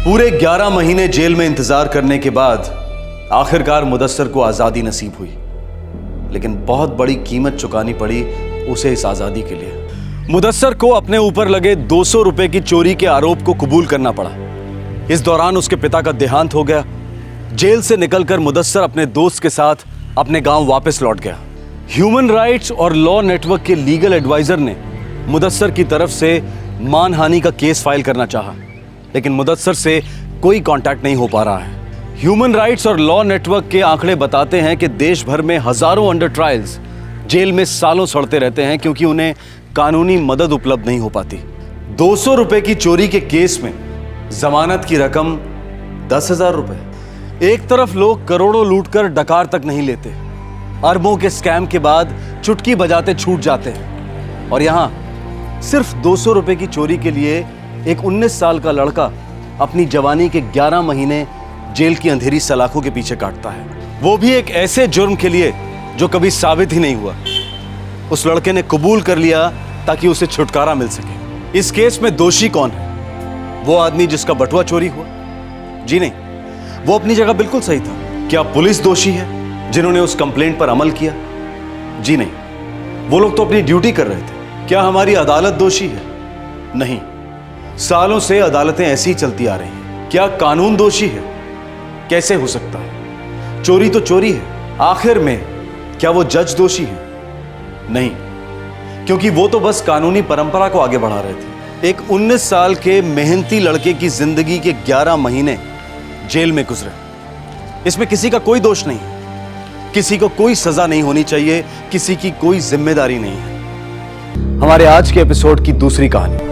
पूरे 11 महीने जेल में इंतजार करने के बाद आखिरकार मुदस्सर को आजादी नसीब हुई, लेकिन बहुत बड़ी कीमत चुकानी पड़ी उसे इस आजादी के लिए। मुदस्सर को अपने ऊपर लगे 200 रुपए की चोरी के आरोप को कबूल करना पड़ा। इस दौरान उसके पिता का देहांत हो गया। जेल से निकलकर मुदस्सर अपने दोस्त के साथ अपने गांव वापस लौट गया। ह्यूमन राइट्स और लॉ नेटवर्क के लीगल एडवाइजर ने मुदस्सर की तरफ से मानहानि का केस फाइल करना चाहा, लेकिन मुदस्सर से कोई कांटेक्ट नहीं हो पा रहा है। ह्यूमन राइट्स और लॉ नेटवर्क के आंकड़े बताते हैं कि देश भर में हजारों अंडर ट्रायल्स जेल में सालों सड़ते रहते हैं क्योंकि उन्हें कानूनी मदद उपलब्ध नहीं हो पाती। 200 रुपए की चोरी के केस में जमानत की रकम 10,000 रुपए। एक तरफ लोग करोड़ों लूटकर डकार तक नहीं लेते, अरबों के स्कैम के बाद चुटकी बजाते छूट जाते हैं, और यहां सिर्फ 200 रुपए की चोरी के लिए एक 19 साल का लड़का अपनी जवानी के 11 महीने जेल की अंधेरी सलाखों के पीछे काटता है, वो भी एक ऐसे जुर्म के लिए जो कभी साबित ही नहीं हुआ। उस लड़के ने कबूल कर लिया ताकि उसे छुटकारा मिल सके। इस केस में दोषी कौन है? वो आदमी जिसका बटुआ चोरी हुआ? जी नहीं, वो अपनी जगह बिल्कुल सही था। क्या पुलिस दोषी है जिन्होंने उस कंप्लेंट पर अमल किया? जी नहीं, वो लोग तो अपनी ड्यूटी कर रहे थे। क्या हमारी अदालत दोषी है? नहीं, सालों से अदालतें ऐसी ही चलती आ रही हैं। क्या कानून दोषी है? कैसे हो सकता है? चोरी तो चोरी है। आखिर में क्या वो जज दोषी है? नहीं, क्योंकि वो तो बस कानूनी परंपरा को आगे बढ़ा रहे थे। एक 19 साल के मेहनती लड़के की जिंदगी के 11 महीने जेल में गुजरे। इसमें किसी का कोई दोष नहीं है, किसी को कोई सजा नहीं होनी चाहिए, किसी की कोई जिम्मेदारी नहीं है। हमारे आज के एपिसोड की दूसरी कहानी।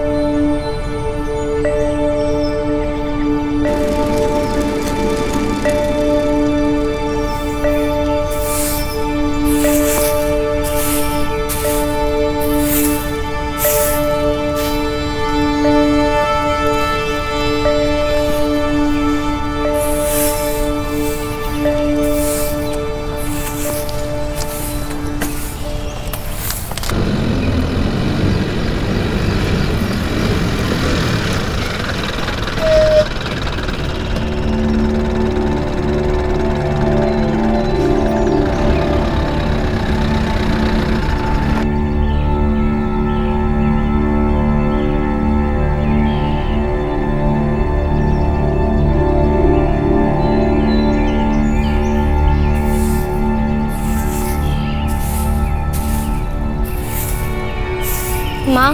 माँ,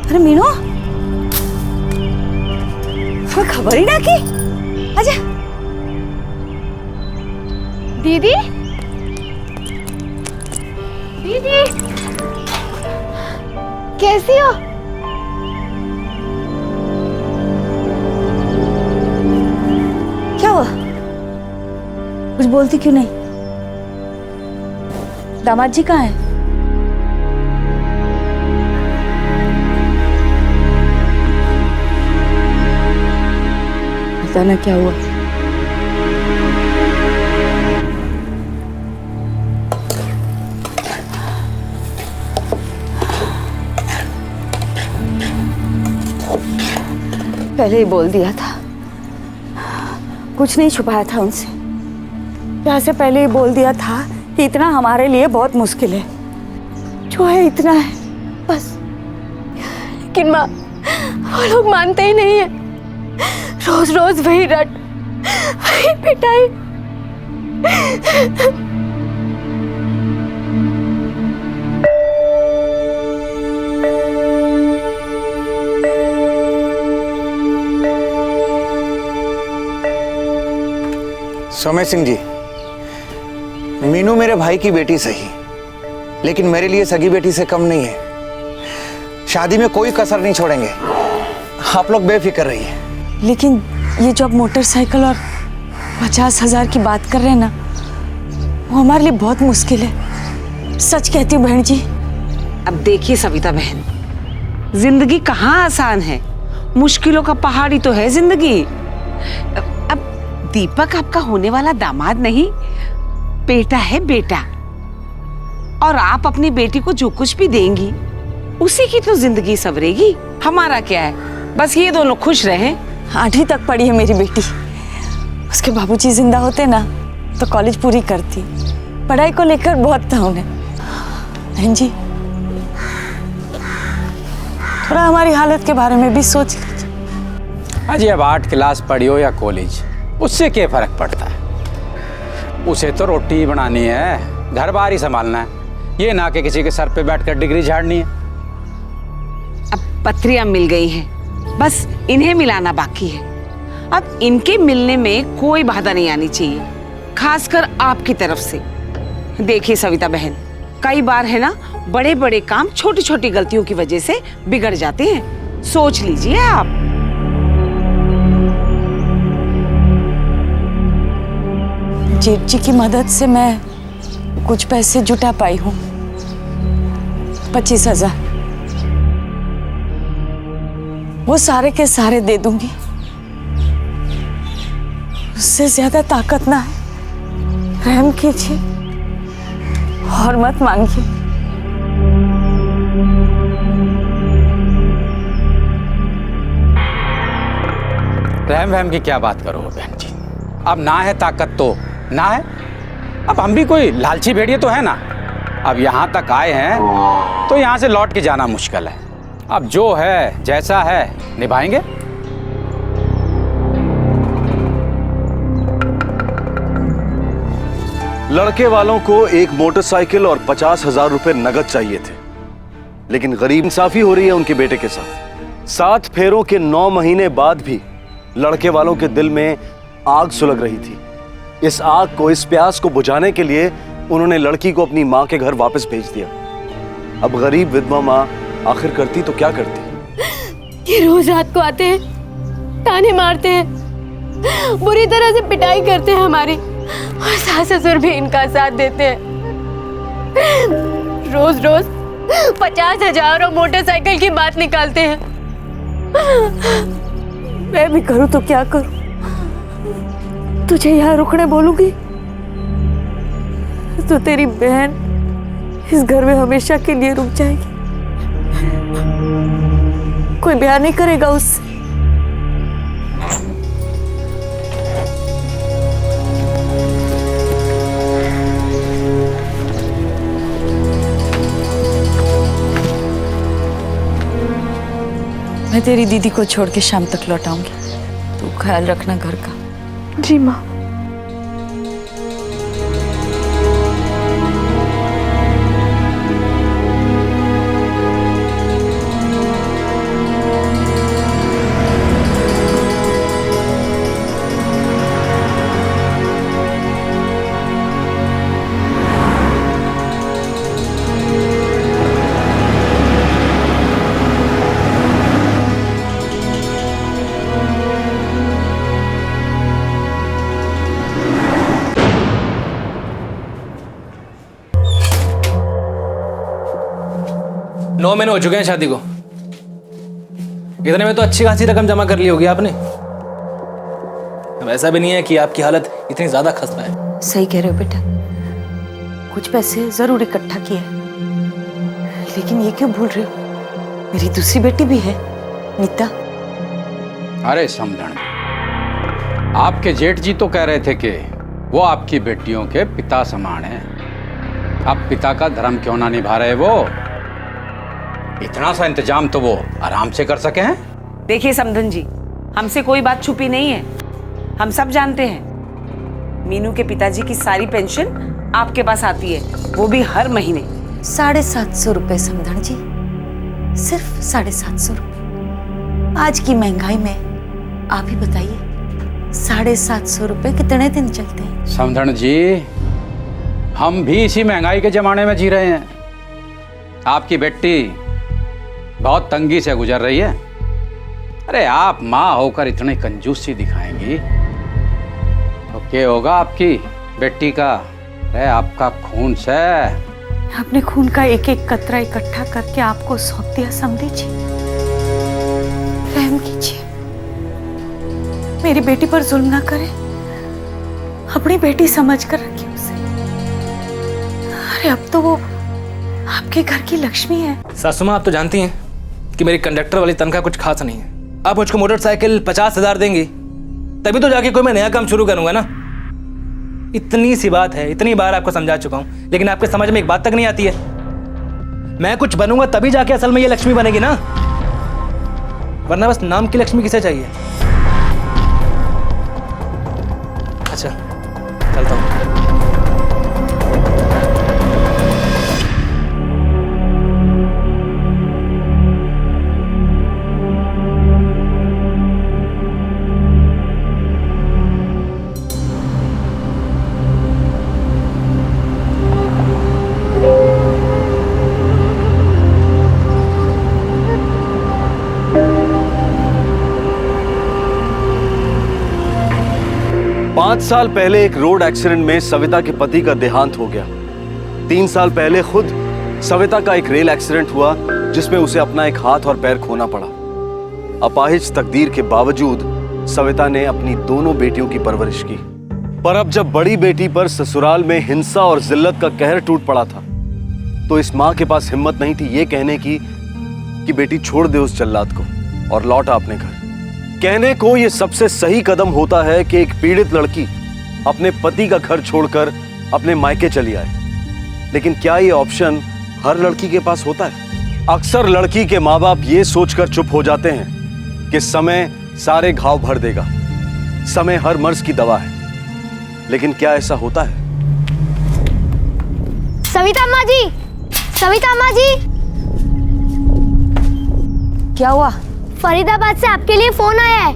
अरे मीनू, कोई खबर ही ना की। आजा। दीदी, दीदी, कैसी हो? क्या हुआ? कुछ बोलती क्यों नहीं? दामाद जी कहाँ हैं? पता ना क्या हुआ। पहले ही बोल दिया था, कुछ नहीं छुपाया था उनसे। यहाँ से पहले ही बोल दिया था कि इतना हमारे लिए बहुत मुश्किल है, जो है इतना है बस। लेकिन माँ, वो लोग मानते ही नहीं है। रोज रोज वही रट, वही पिटाई। सौम्य सिंह जी, मीनू मेरे भाई की बेटी सही, लेकिन मेरे लिए सगी बेटी से कम नहीं है। शादी में कोई कसर नहीं छोड़ेंगे, आप लोग बेफिक्र रहिए। लेकिन ये जो आप मोटरसाइकिल और 50,000 की बात कर रहे हैं ना, वो हमारे लिए बहुत मुश्किल है। सच कहती हूँ बहन जी। अब देखिए सविता बहन, जिंदगी कहाँ आसान है, मुश्किलों का पहाड़ी तो है जिंदगी। अब दीपक आपका होने वाला दामाद नहीं, बेटा है बेटा। और आप अपनी बेटी को जो कुछ भी देंगी, उसी की तो जिंदगी संवरेगी। हमारा क्या है, बस ये दोनों खुश रहें। 8वीं तक पढ़ी है मेरी बेटी। उसके बाबूजी जिंदा होते ना तो कॉलेज पूरी करती। पढ़ाई को लेकर बहुत था उन्हें। बहन जी, थोड़ा हमारी हालत के बारे में भी सोच लीजिए। अजी अब 8 क्लास पढ़ी हो या कॉलेज, उससे क्या फर्क पड़ता है। उसे तो रोटी ही बनानी है, घर बार ही संभालना है, ये ना कि किसी के सर पे बैठकर डिग्री झाड़नी है। अब पत्रियां मिल गई हैं, बस इन्हें मिलाना बाकी है। अब इनके मिलने में कोई बाधा नहीं आनी चाहिए, खासकर आपकी तरफ से। देखिए सविता बहन, कई बार है ना, बड़े बड़े काम छोटी छोटी गलतियों की वजह से बिगड़ जाते हैं। सोच लीजिए आप। जेठ जी की मदद से मैं कुछ पैसे जुटा पाई हूँ। 25,000 वो सारे के सारे दे दूंगी। उससे ज्यादा ताकत ना है। रहम कीजिए और मत मांगिए। रहम वहम की क्या बात करो बहन जी, अब ना है ताकत तो ना है। अब हम भी कोई लालची भेड़िए तो है ना। अब यहाँ तक आए हैं तो यहाँ से लौट के जाना मुश्किल है। अब जो है जैसा है निभाएंगे। लड़के वालों को एक मोटरसाइकिल और 50,000 रुपए नगद चाहिए थे, लेकिन गरीब इंसाफी हो रही है उनके बेटे के साथ। 7 फेरों के 9 महीने बाद भी लड़के वालों के दिल में आग सुलग रही थी। इस आग को, इस प्यास को बुझाने के लिए उन्होंने लड़की को अपनी माँ के घर वापस भेज दिया। अब गरीब विधवा माँ आखिर करती तो क्या करती? ये रोज रात को आते हैं, ताने मारते हैं, बुरी तरह से पिटाई करते हैं हमारी, और सास ससुर भी इनका साथ देते हैं। रोज रोज 50,000 और मोटरसाइकिल की बात निकालते हैं। मैं भी करूं तो क्या करूं? तुझे यहाँ रुकने बोलूंगी तो तेरी बहन इस घर में हमेशा के लिए रुक जाएगी। कोई ब्याह नहीं करेगा उससे। मैं तेरी दीदी को छोड़ के शाम तक लौट आऊंगी। तू ख्याल रखना घर का। जी माँ। नौ महीने हो चुके हैं शादी को। इतने में तो अच्छी खासी रकम जमा कर ली होगी आपने। वैसा भी नहीं है कि आपकी हालत इतनी ज्यादा खस्ता है। सही कह रहे हो बेटा, कुछ पैसे जरूर इकट्ठा किए, लेकिन ये क्यों भूल रहे हो, मेरी दूसरी बेटी भी है, नीता। अरे समझण, आपके जेठ जी तो कह रहे थे कि वो आपकी बेटियों के पिता समान हैं। अब पिता का धर्म क्यों ना निभा रहे वो? इतना सा इंतजाम तो वो आराम से कर सके हैं। देखिए समधन जी, हमसे कोई बात छुपी नहीं है। हम सब जानते हैं मीनू के पिताजी की सारी पेंशन आपके पास आती है, वो भी हर महीने 750 रुपए समधन जी, सिर्फ 750 रुपए। आज की महंगाई में आप ही बताइए 750 रुपए कितने दिन चलते हैं? समधन जी, हम भी इसी महंगाई के जमाने में जी रहे हैं। आपकी बेटी बहुत तंगी से गुजर रही है। अरे आप माँ होकर इतनी कंजूसी दिखाएंगी तो क्या होगा आपकी बेटी का? अरे आपका खून से अपने खून का एक एक कतरा इकट्ठा करके आपको सौंप दिया समधी जी। रहम कीजिए, मेरी बेटी पर जुल्म ना करें, अपनी बेटी समझ कर रखिए उसे। अरे अब तो वो आपके घर की लक्ष्मी है। सासू माँ, आप तो जानती हैं कि मेरी कंडक्टर वाली तनख्वाह कुछ खास नहीं है। आप मुझको मोटरसाइकिल 50,000 देंगी तभी तो जाके कोई मैं नया काम शुरू करूंगा ना। इतनी सी बात है, इतनी बार आपको समझा चुका हूं, लेकिन आपके समझ में एक बात तक नहीं आती है। मैं कुछ बनूंगा तभी जाके असल में ये लक्ष्मी बनेगी ना, वरना बस नाम की लक्ष्मी किसे चाहिए। अच्छा, चलता हूं। 5 साल पहले एक रोड एक्सीडेंट में सविता के पति का देहांत हो गया। 3 साल पहले खुद सविता का एक रेल एक्सीडेंट हुआ जिसमें उसे अपना एक हाथ और पैर खोना पड़ा। अपाहिज तकदीर के बावजूद सविता ने अपनी दोनों बेटियों की परवरिश की। पर अब जब बड़ी बेटी पर ससुराल में हिंसा और जिल्लत का कहर टूट पड़ा था तो इस मां के पास हिम्मत नहीं थी ये कहने की कि बेटी छोड़ दे उस जल्लाद को और लौटा अपने घर। कहने को ये सबसे सही कदम होता है कि एक पीड़ित लड़की अपने पति का घर छोड़कर अपने मायके चली आए, लेकिन क्या ये ऑप्शन हर लड़की के पास होता है? अक्सर लड़की के माँ बाप ये सोचकर चुप हो जाते हैं कि समय सारे घाव भर देगा, समय हर मर्ज की दवा है, लेकिन क्या ऐसा होता है? सविता अम्मा जी, सविता अम्मा जी। क्या हुआ? फरीदाबाद से आपके लिए फोन आया है।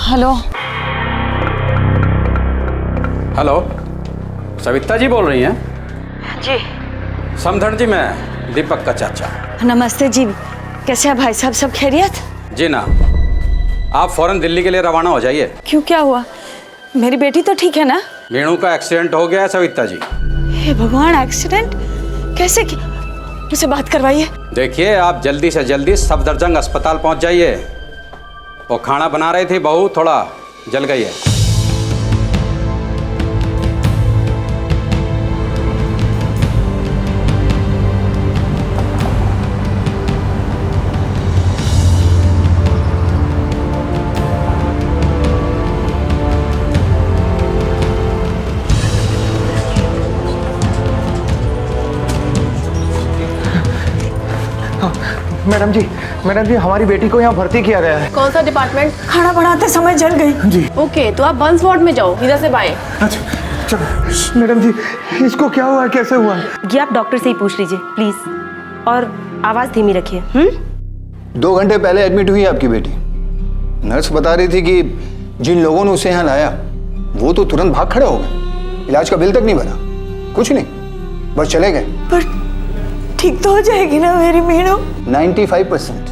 हेलो। हेलो, सविता जी बोल रही हैं? जी। समधन जी, मैं दीपक का चाचा। नमस्ते जी, कैसे हैं भाई साहब, सब खैरियत? जी ना, आप फौरन दिल्ली के लिए रवाना हो जाइए। क्यों, क्या हुआ? मेरी बेटी तो ठीक है ना? वीणु का एक्सीडेंट हो गया है सविता जी। हे भगवान, एक्सीडेंट कैसे? मुझसे बात करवाइए। देखिए, आप जल्दी से जल्दी सफदरजंग अस्पताल पहुंच जाइए। वो खाना बना रही थी बहू, थोड़ा जल गई है। मैडम जी हमारी बेटी को यहाँ भर्ती किया गया है। कौन सा डिपार्टमेंट? खाना बनाते समय जल गई। जी। ओके, तो आप बंस वार्ड में जाओ, इधर से बाएं। अच्छा, चलो। मैडम जी, इसको क्या हुआ, कैसे हुआ? ये आप डॉक्टर से ही पूछ लीजिए प्लीज, और आवाज धीमी रखिए। 2 घंटे पहले एडमिट हुई आपकी बेटी। नर्स बता रही थी कि जिन लोगों ने उसे यहाँ लाया वो तो तुरंत भाग खड़े हो गए, इलाज का बिल तक नहीं बना, कुछ नहीं, बस चले गए। पर ठीक तो हो जाएगी ना मेरी मीनू? 95%,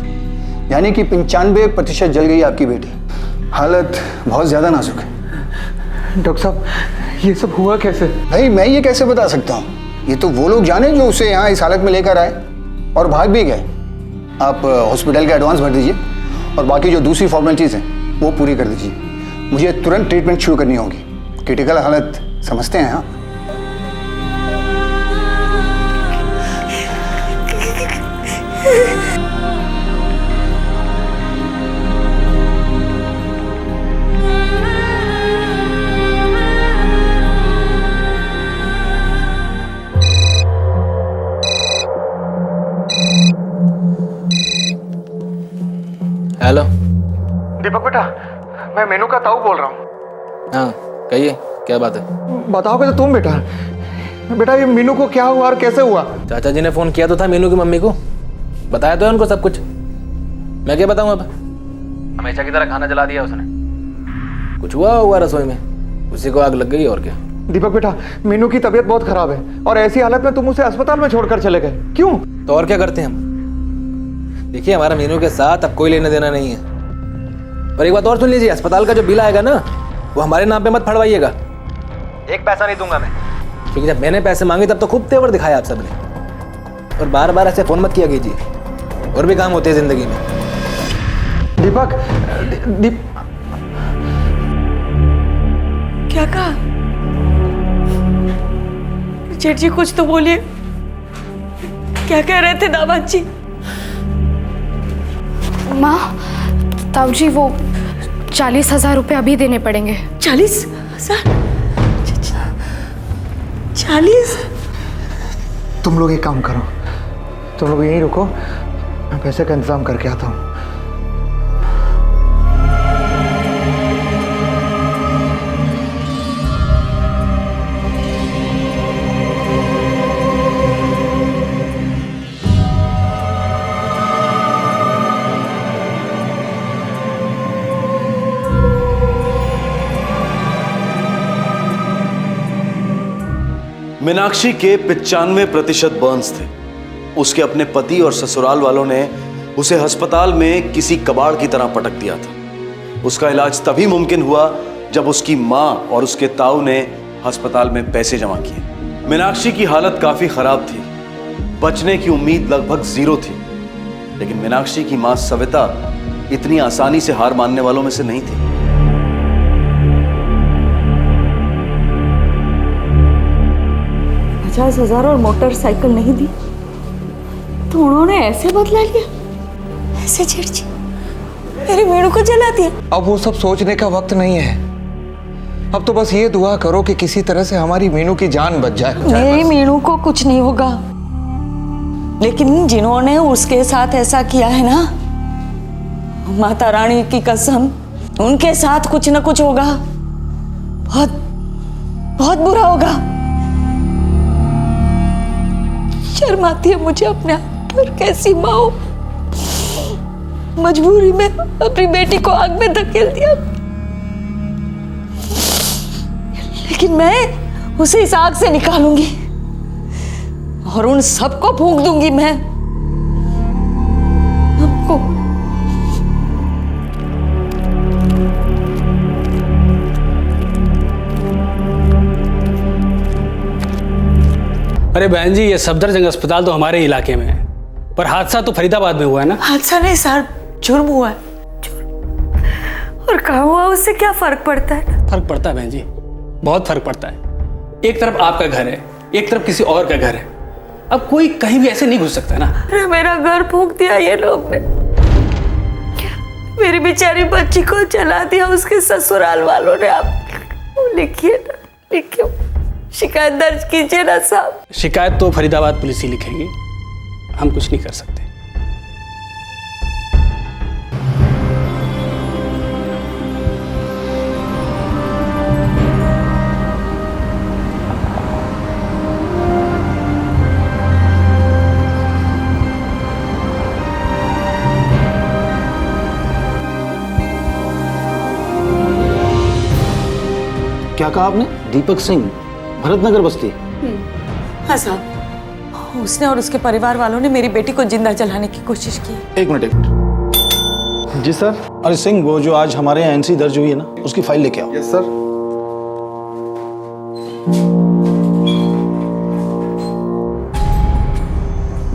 यानी कि 95% जल गई आपकी बेटी। हालत बहुत ज्यादा नाजुक है। डॉक्टर साहब, ये सब हुआ कैसे? भाई मैं ये कैसे बता सकता हूँ, ये तो वो लोग जाने जो उसे यहाँ इस हालत में लेकर आए और भाग भी गए। आप हॉस्पिटल का एडवांस भर दीजिए और बाकी जो दूसरी फॉर्मेलिटीज हैं वो पूरी कर दीजिए। मुझे तुरंत ट्रीटमेंट शुरू करनी होगी, क्रिटिकल हालत समझते हैं। हाँ, हेलो दीपक बेटा, मैं मेनू का ताऊ बोल रहा हूँ। हाँ कहिए, क्या बात है? बताओगे तो तुम बेटा। बेटा ये मीनू को क्या हुआ और कैसे हुआ? चाचा जी ने फोन किया तो था मीनू की मम्मी को, बताया तो है उनको सब कुछ। मैं क्या बताऊं अब, हमेशा की तरह खाना जला दिया उसने। कुछ हुआ रसोई में, उसी को आग लग गई और क्या। दीपक बेटा, मीनू की तबीयत बहुत खराब है और ऐसी हालत में तुम उसे अस्पताल में छोड़कर चले गए, क्यों? तो और क्या करते हैं हम? देखिए, हमारा मीनू के साथ अब कोई लेना देना नहीं है। और एक बात और सुन लीजिए, अस्पताल का जो बिल आएगा ना, वो हमारे नाम पे मत फड़वाइएगा। एक पैसा नहीं दूंगा मैं, क्योंकि जब मैंने पैसे मांगे तब तो खूब तेवर दिखाया आप सबने। और बार बार ऐसे फोन मत किया कीजिए, और भी काम होते हैं जिंदगी में। दीपक, क्या कहा? जेठ जी कुछ तो बोलिए, क्या कह रहे थे दामाद जी? माँ, ताऊ जी वो 40,000 रुपये अभी देने पड़ेंगे। 40,000? 40? तुम लोग एक काम करो, तुम लोग यहीं रुको, मैं पैसे का इंतजाम करके आता हूँ। मीनाक्षी के 95% बर्न्स थे। उसके अपने पति और ससुराल वालों ने उसे अस्पताल में किसी कबाड़ की तरह पटक दिया था। उसका इलाज तभी मुमकिन हुआ जब उसकी मां और उसके ताऊ ने अस्पताल में पैसे जमा किए। मीनाक्षी की हालत काफी खराब थी, बचने की उम्मीद लगभग 0 थी। लेकिन मीनाक्षी की मां सविता इतनी आसानी से हार मानने वालों में से नहीं थी। 50,000 और मोटरसाइकिल नहीं दी तो उन्होंने ऐसे बदला लिया, ऐसे चिड़ची मेरे मीनू को जला दिया। अब वो सब सोचने का वक्त नहीं है। अब तो बस ये दुआ करो कि किसी तरह से हमारी मीनू की जान बच जाए। मेरी मीनू को कुछ नहीं होगा, लेकिन जिन्होंने उसके साथ ऐसा किया है ना, माता रानी की कसम, उनके साथ कुछ न कुछ होगा। बहुत बहुत बुरा होगा। शर्म आती है मुझे अपने आप पर। कैसी माँ हो, मजबूरी में अपनी बेटी को आग में धकेल दिया, लेकिन मैं उसे इस आग से निकालूंगी और उन सबको फूंक दूंगी मैं। आपको अरे बहन जी, ये सफदरजंग अस्पताल तो हमारे इलाके में है, पर हादसा तो फरीदाबाद में हुआ है ना। हादसा नहीं सर, जुर्म हुआ है। और कहाँ हुआ, उससे क्या फर्क पड़ता है? फर्क पड़ता है बहन जी, बहुत फर्क पड़ता है। एक तरफ आपका घर है, एक तरफ किसी और का घर है। अब कोई कहीं भी ऐसे नहीं घुस सकता ना। अरे मेरा घर फूंक दिया ये लोग ने, मेरी बेचारी बच्ची को जला दिया उसके ससुराल वालों ने। आप लिखिए ना, लिखिए, शिकायत दर्ज कीजिए ना साहब। शिकायत तो फरीदाबाद पुलिस ही लिखेगी, हम कुछ नहीं कर सकते। क्या कहा आपने? दीपक सिंह, भरतनगर बस्ती। हाँ साहब, उसने और उसके परिवार वालों ने मेरी बेटी को जिंदा जलाने की कोशिश की। एक मिनट। जी सर। अरे सिंह, वो जो आज हमारे यहाँ एनसी दर्ज हुई है ना, उसकी फाइल लेके आओ। Yes sir.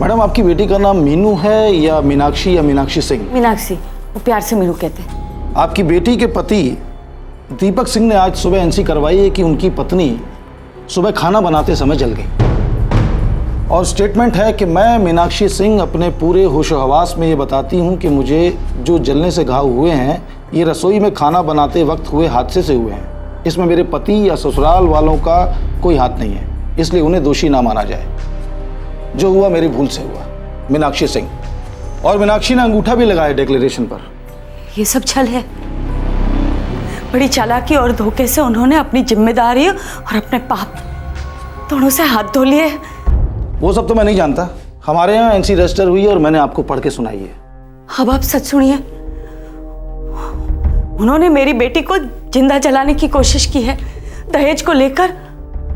मैडम, आपकी बेटी का नाम मीनू है या मीनाक्षी, या मीनाक्षी सिंह? मीनाक्षी, वो प्यार से मीनू कहते हैं। आपकी बेटी के पति दीपक सिंह ने आज सुबह एनसी करवाई है कि उनकी पत्नी सुबह खाना बनाते समय जल गई। और स्टेटमेंट है कि मैं मीनाक्षी सिंह अपने पूरे होशो हवास में ये बताती हूँ कि मुझे जो जलने से घाव हुए हैं ये रसोई में खाना बनाते वक्त हुए हादसे से हुए हैं। इसमें मेरे पति या ससुराल वालों का कोई हाथ नहीं है, इसलिए उन्हें दोषी ना माना जाए। जो हुआ मेरी भूल से हुआ। मीनाक्षी सिंह। और मीनाक्षी ने अंगूठा भी लगाया डिक्लेरेशन पर। ये सब छल है। बड़ी चालाकी और धोखे से उन्होंने अपनी जिम्मेदारी और अपने पाप दोनों से हाथ धो लिए। वो सब तो मैं नहीं जानता। हमारे यहाँ एनसी रजिस्टर हुई है और मैंने आपको पढ़ के सुनाई है। अब आप सच सुनिए। उन्होंने मेरी बेटी को जिंदा जलाने की कोशिश की है। दहेज को लेकर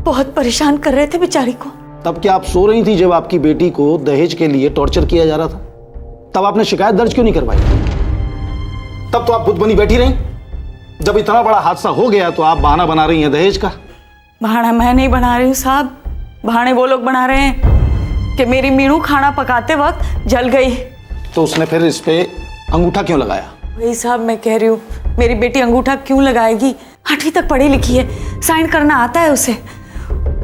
बहुत परेशान कर रहे थे बेचारी को। तब क्या आप सो रही थी जब आपकी बेटी को दहेज के लिए टॉर्चर किया जा रहा था? तब आपने शिकायत दर्ज क्यों नहीं करवाई? तब तो आप बुद्ध बनी बैठी रही। जब इतना बड़ा हादसा हो गया तो आप बहाना बना रही हैं दहेज का। बहाना मैं नहीं बना रही हूँ साहब, बहाने वो लोग बना रहे हैं कि मेरी मीनू खाना पकाते वक्त जल गई। तो उसने फिर इस पे अंगूठा क्यों लगाया? वही साहब मैं कह रही हूँ, मेरी बेटी अंगूठा क्यों लगाएगी? 8वीं तक पढ़ी लिखी है, साइन करना आता है उसे।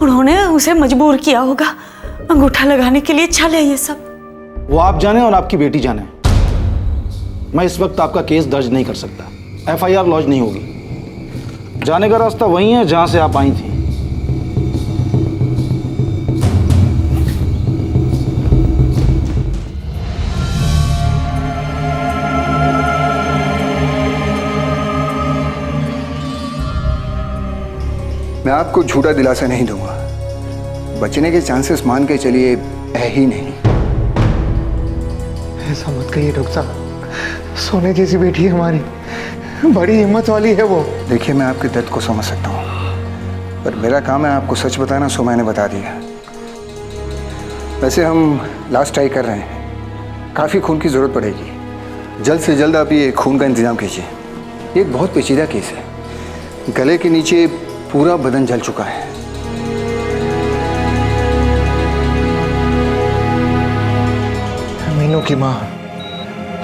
उन्होंने उसे मजबूर किया होगा अंगूठा लगाने के लिए। छल है ये सब। वो आप जाने और आपकी बेटी जाने। मैं इस वक्त आपका केस दर्ज नहीं कर सकता। FIR लॉन्च नहीं होगी। जाने का रास्ता वही है जहां से आप आई थी। मैं आपको झूठा दिलासा नहीं दूंगा। बचने के चांसेस मान के चलिए है ही नहीं। ऐसा मत कहिए डॉक्टर साहब, सोने जैसी बेटी है हमारी, बड़ी हिम्मत वाली है वो। देखिए, मैं आपके दर्द को समझ सकता हूँ, पर मेरा काम है आपको सच बताना, सो मैंने बता दिया। वैसे हम लास्ट ट्राई कर रहे हैं, काफ़ी खून की ज़रूरत पड़ेगी। जल्द से जल्द आप ये खून का इंतज़ाम कीजिए। ये एक बहुत पेचीदा केस है। गले के नीचे पूरा बदन जल चुका है। मीनू की माँ,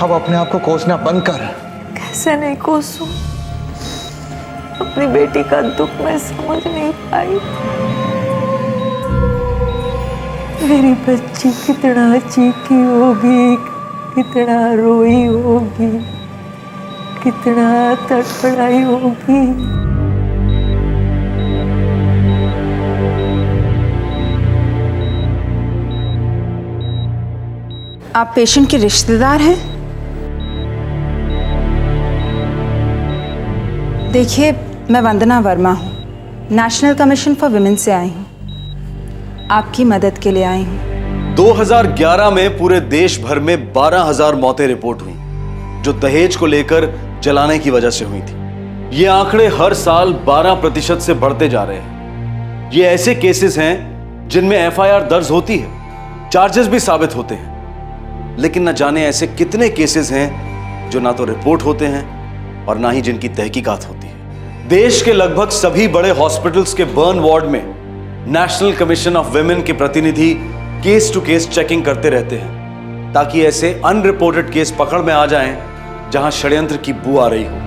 अब अपने आप को कोसना बंद कर। कैसे नहीं कोसूं? अपनी बेटी का दुख मैं समझ नहीं पाई। मेरी बच्ची कितना चीखी होगी, कितना रोई होगी, कितना तड़फड़ाई होगी। आप पेशेंट के रिश्तेदार हैं? देखिए, मैं वंदना वर्मा हूँ, नेशनल कमीशन फॉर विमेन से आई हूँ। आपकी मदद के लिए आई हूँ। 2011 में पूरे देश भर में 12,000 मौतें रिपोर्ट हुई जो दहेज को लेकर जलाने की वजह से हुई थी। ये आंकड़े हर साल 12% से बढ़ते जा रहे हैं। ये ऐसे केसेस हैं जिनमें एफआईआर दर्ज होती है, चार्जेस भी साबित होते हैं, लेकिन न जाने ऐसे कितने केसेस हैं जो ना तो रिपोर्ट होते हैं और ना ही जिनकी तहकीकात होती है। देश के लगभग सभी बड़े हॉस्पिटल्स के बर्न वार्ड में नेशनल कमीशन ऑफ विमेन के प्रतिनिधि केस टू केस चेकिंग करते रहते हैं ताकि ऐसे अनरिपोर्टेड केस पकड़ में आ जाएं जहां षड्यंत्र की बू आ रही हो।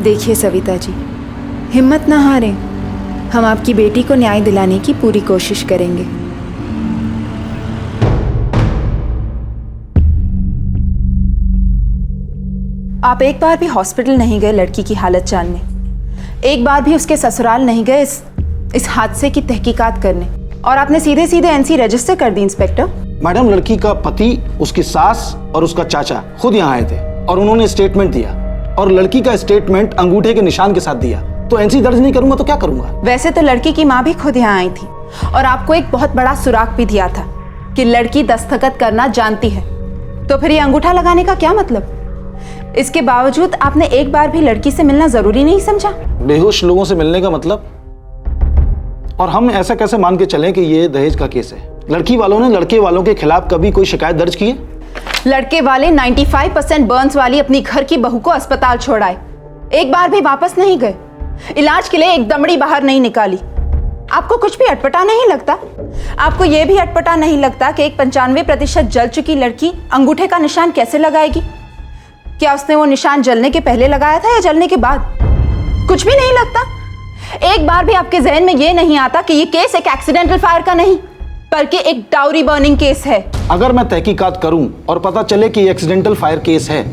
देखिए सविता जी, हिम्मत ना हारें। हम आपकी बेटी को न्याय दिलाने की पूरी कोशिश करेंगे। आप एक बार भी हॉस्पिटल नहीं गए लड़की की हालत जानने, एक बार भी उसके ससुराल नहीं गए इस हादसे की तहकीकात करने, और आपने सीधे सीधे एनसी रजिस्टर कर दी। इंस्पेक्टर मैडम, लड़की का पति, उसकी सास और उसका चाचा खुद यहाँ आए थे और उन्होंने स्टेटमेंट दिया, और लड़की का स्टेटमेंट अंगूठे के निशान के साथ दिया। तो एनसी दर्ज नहीं करूंगा तो क्या करूंगा? वैसे तो लड़की की माँ भी खुद यहाँ आई थी और आपको एक बहुत बड़ा सुराग भी दिया था कि लड़की दस्तखत करना जानती है, तो फिर ये अंगूठा लगाने का क्या मतलब? इसके बावजूद आपने एक बार भी लड़की से मिलना जरूरी नहीं समझा? बेहोश लोगों से मिलने का मतलब? और हम ऐसा कैसे मान के चलें कि ये दहेज का केस है? लड़की वालों ने लड़के वालों के खिलाफ कभी कोई शिकायत दर्ज की है? लड़के वाले 95% बर्न्स वाली अपनी घर की बहू को अस्पताल छोड़ाए, एक बार भी वापस नहीं गए, इलाज के लिए एक दमड़ी बाहर नहीं निकाली। आपको कुछ भी अटपटा नहीं लगता? आपको यह भी अटपटा नहीं लगता कि एक 95% जल चुकी लड़की अंगूठे का निशान कैसे लगाएगी? क्या उसने वो निशान जलने के पहले लगाया था या जलने के बाद? कुछ भी नहीं लगता? एक बार भी आपके जहन में यह नहीं आता कि ये केस एक एक्सीडेंटल फायर का नहीं बल्कि एक डाउरी बर्निंग केस है? अगर मैं तहकीकात करूं और पता चले कि ये एक्सीडेंटल फायर केस है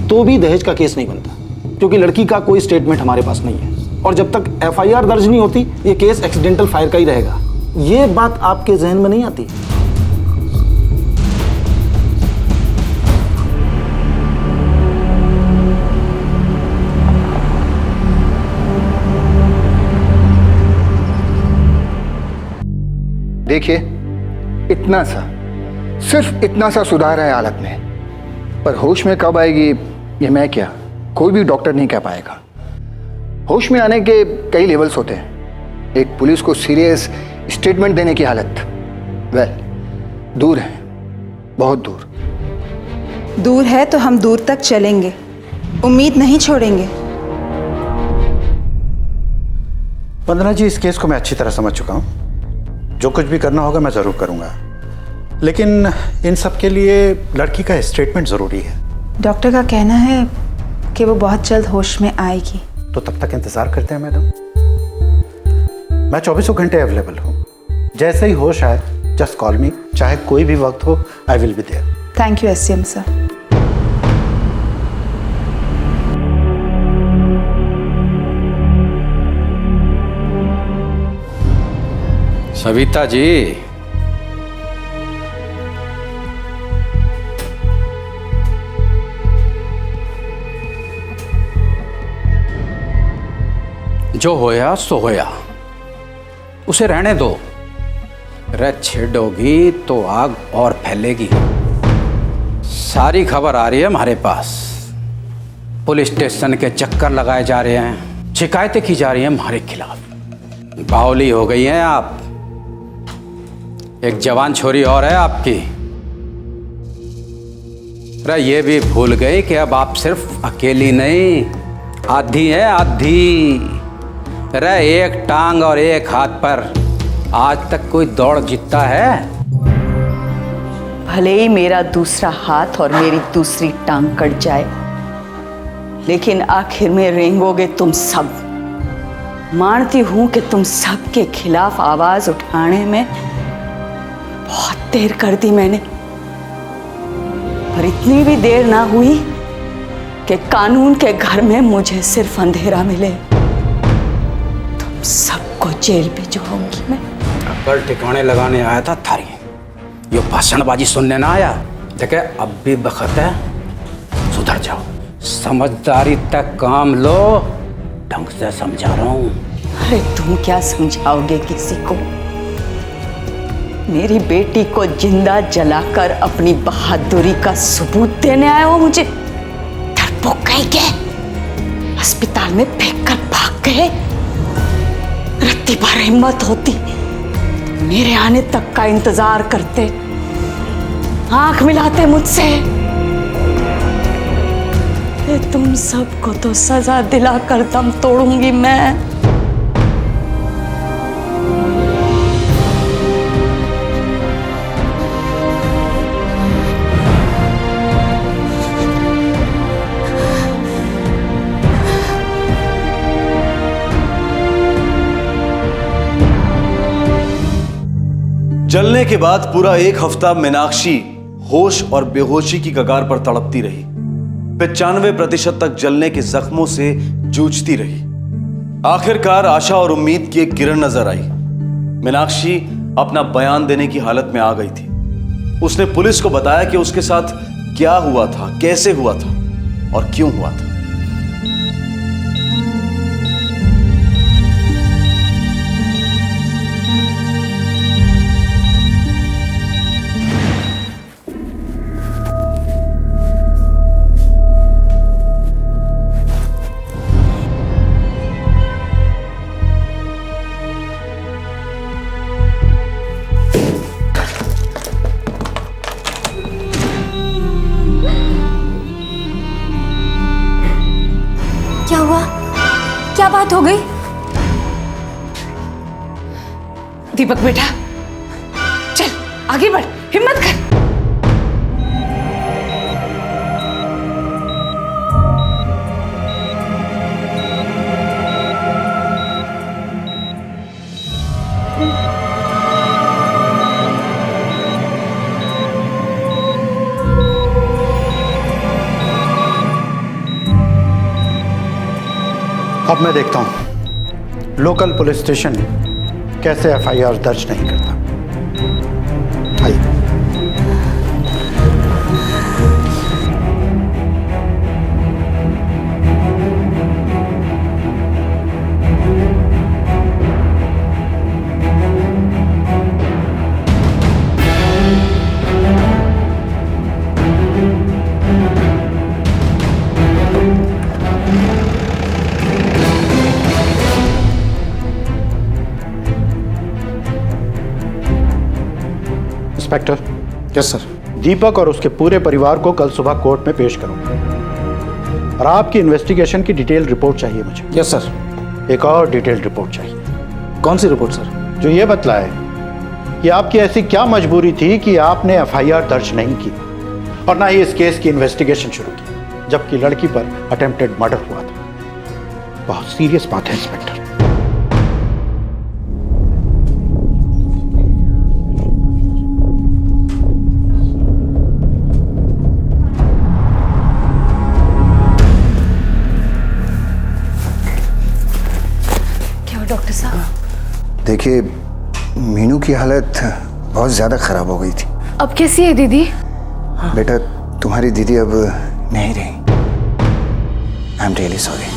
तो भी दहेज का केस नहीं बनता, क्योंकि लड़की का कोई स्टेटमेंट हमारे पास नहीं है, और जब तक एफआईआर दर्ज नहीं होती ये केस एक्सीडेंटल फायर का ही रहेगा। ये बात आपके जहन में नहीं आती? देखिए, इतना सा, सिर्फ इतना सा सुधार है हालत में, पर होश में कब आएगी ये मैं क्या, कोई भी डॉक्टर नहीं कह पाएगा। होश में आने के कई लेवल्स होते हैं। एक पुलिस को सीरियस स्टेटमेंट देने की हालत, दूर है, बहुत दूर। दूर है तो हम दूर तक चलेंगे, उम्मीद नहीं छोड़ेंगे। वंदना जी, इस केस को मैं अच्छी तरह समझ चुका हूँ। जो कुछ भी करना होगा मैं ज़रूर करूँगा, लेकिन इन सब के लिए लड़की का स्टेटमेंट ज़रूरी है। डॉक्टर का कहना है कि वो बहुत जल्द होश में आएगी। तो तब तक इंतज़ार करते हैं मैडम। मैं 24 घंटे अवेलेबल हूँ। जैसे ही होश आए जस्ट कॉल मी, चाहे कोई भी वक्त हो, I will be there. Thank you SM sir. Savita ji, जो होया सो होया, उसे रहने दो। रह छेड़ोगी तो आग और फैलेगी। सारी खबर आ रही है हमारे पास। पुलिस स्टेशन के चक्कर लगाए जा रहे हैं, शिकायतें की जा रही हैं हमारे खिलाफ। बावली हो गई हैं आप। एक जवान छोरी और है आपकी। अरे ये भी भूल गई कि अब आप सिर्फ अकेली नहीं, आधी है आधी। अरे एक टांग और एक हाथ पर आज तक कोई दौड़ जीतता है? भले ही मेरा दूसरा हाथ और मेरी दूसरी टांग कट जाए, लेकिन आखिर में रेंगोगे तुम सब। मानती हूं कि तुम सबके खिलाफ आवाज उठाने में बहुत देर कर दी मैंने, पर इतनी भी देर ना हुई कि कानून के घर में मुझे सिर्फ अंधेरा मिले। तुम सबको जेल भिजवाऊंगी मैं। कल ठिकाने लगाने आया था थारी, यो भाषणबाजी सुनने ना आया। देखे अब भी वक्त है, सुधर जाओ, समझदारी तक काम लो। ढंग से समझा रहा हूं। अरे तुम क्या समझाओगे किसी को? मेरी बेटी को जिंदा जलाकर अपनी बहादुरी का सबूत देने आए हो मुझे? डरपोक कहीं के अस्पताल में फेंक कर भाग गए। रत्ती भर हिम्मत होती मेरे आने तक का इंतजार करते, आंख मिलाते मुझसे। तुम सबको तो सजा दिलाकर दम तोड़ूंगी मैं। जलने के बाद पूरा एक हफ्ता मीनाक्षी होश और बेहोशी की कगार पर तड़पती रही। 95% तक जलने के जख्मों से जूझती रही। आखिरकार आशा और उम्मीद की एक किरण नजर आई। मीनाक्षी अपना बयान देने की हालत में आ गई थी। उसने पुलिस को बताया कि उसके साथ क्या हुआ था, कैसे हुआ था और क्यों हुआ था। क्या हुआ? क्या बात हो गई? दीपक बेटा, चल आगे बढ़, हिम्मत कर। अब मैं देखता हूं लोकल पुलिस स्टेशन कैसे एफआईआर दर्ज नहीं करता। आइए। इंस्पेक्टर। Yes sir. दीपक और उसके पूरे परिवार को कल सुबह कोर्ट में पेश करो और आपकी इन्वेस्टिगेशन की डिटेल रिपोर्ट चाहिए मुझे। Yes sir. एक और डिटेल रिपोर्ट चाहिए। कौन सी रिपोर्ट सर? जो ये बतलाए कि आपकी ऐसी क्या मजबूरी थी कि आपने एफआईआर दर्ज नहीं की और ना ही इस केस की इन्वेस्टिगेशन शुरू की, जबकि लड़की पर अटेम्प्टेड मर्डर हुआ था। बहुत सीरियस बात है इंस्पेक्टर। डॉक्टर साहब? देखिए, मीनू की हालत बहुत ज़्यादा ख़राब हो गई थी। अब कैसी है दीदी? बेटा, तुम्हारी दीदी अब नहीं रही। I am really sorry.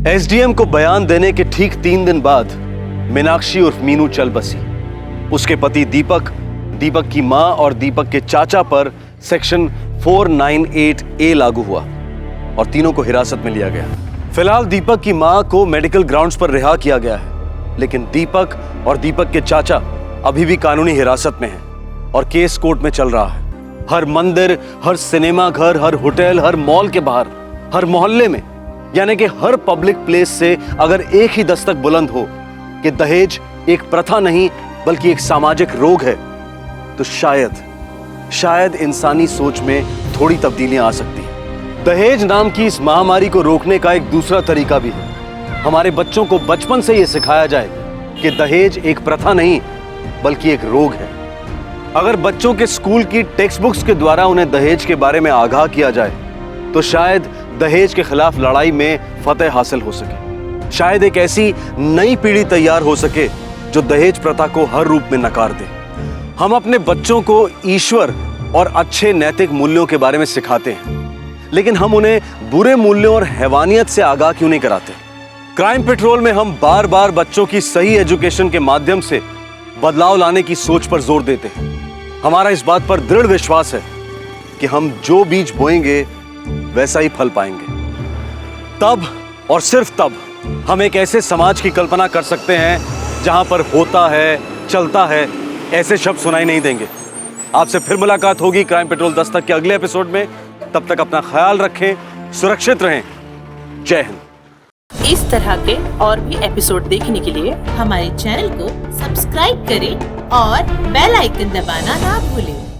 SDM को बयान देने के ठीक 3 दिन बाद मीनाक्षी उर्फ मीनू चल बसी। उसके पति दीपक, दीपक की मां और दीपक के चाचा पर सेक्शन 498A लागू हुआ और तीनों को हिरासत में लिया गया। फिलहाल दीपक की मां को मेडिकल ग्राउंड्स पर रिहा किया गया है, लेकिन दीपक और दीपक के चाचा अभी भी कानूनी हिरासत में हैं और केस कोर्ट में चल रहा है। हर मंदिर, हर सिनेमा घर, हर होटल, हर मॉल के बाहर, हर मोहल्ले में, यानी कि हर पब्लिक प्लेस से अगर एक ही दस्तक बुलंद हो कि दहेज एक प्रथा नहीं बल्कि एक सामाजिक रोग है, तो शायद इंसानी सोच में थोड़ी तब्दीलियां आ सकती हैं। दहेज नाम की इस महामारी को रोकने का एक दूसरा तरीका भी है। हमारे बच्चों को बचपन से यह सिखाया जाए कि दहेज एक प्रथा नहीं बल्कि एक रोग है। अगर बच्चों के स्कूल की टेक्स्ट बुक्स के द्वारा उन्हें दहेज के बारे में आगाह किया जाए तो शायद दहेज के खिलाफ लड़ाई में फतेह हासिल हो सके। शायद एक ऐसी नई पीढ़ी तैयार हो सके जो दहेज प्रथा को हर रूप में नकार दे। हम अपने बच्चों को ईश्वर और अच्छे नैतिक मूल्यों के बारे में सिखाते हैं, लेकिन हम उन्हें बुरे मूल्यों और हैवानियत से आगाह क्यों नहीं कराते? क्राइम पेट्रोल में हम बार बार बच्चों की सही एजुकेशन के माध्यम से बदलाव लाने की सोच पर जोर देते हैं। हमारा इस बात पर दृढ़ विश्वास है कि हम जो बीज बोएंगे वैसा ही फल पाएंगे। तब और सिर्फ तब हम एक ऐसे समाज की कल्पना कर सकते हैं जहां पर होता है, चलता है ऐसे शब्द सुनाई नहीं देंगे। आपसे फिर मुलाकात होगी क्राइम पेट्रोल दस्तक के अगले एपिसोड में। तब तक अपना ख्याल रखें, सुरक्षित रहें। जय हिंद। इस तरह के और भी एपिसोड देखने के लिए हमारे चैनल को सब्सक्राइब करें और बेल आइकन दबाना ना भूलें।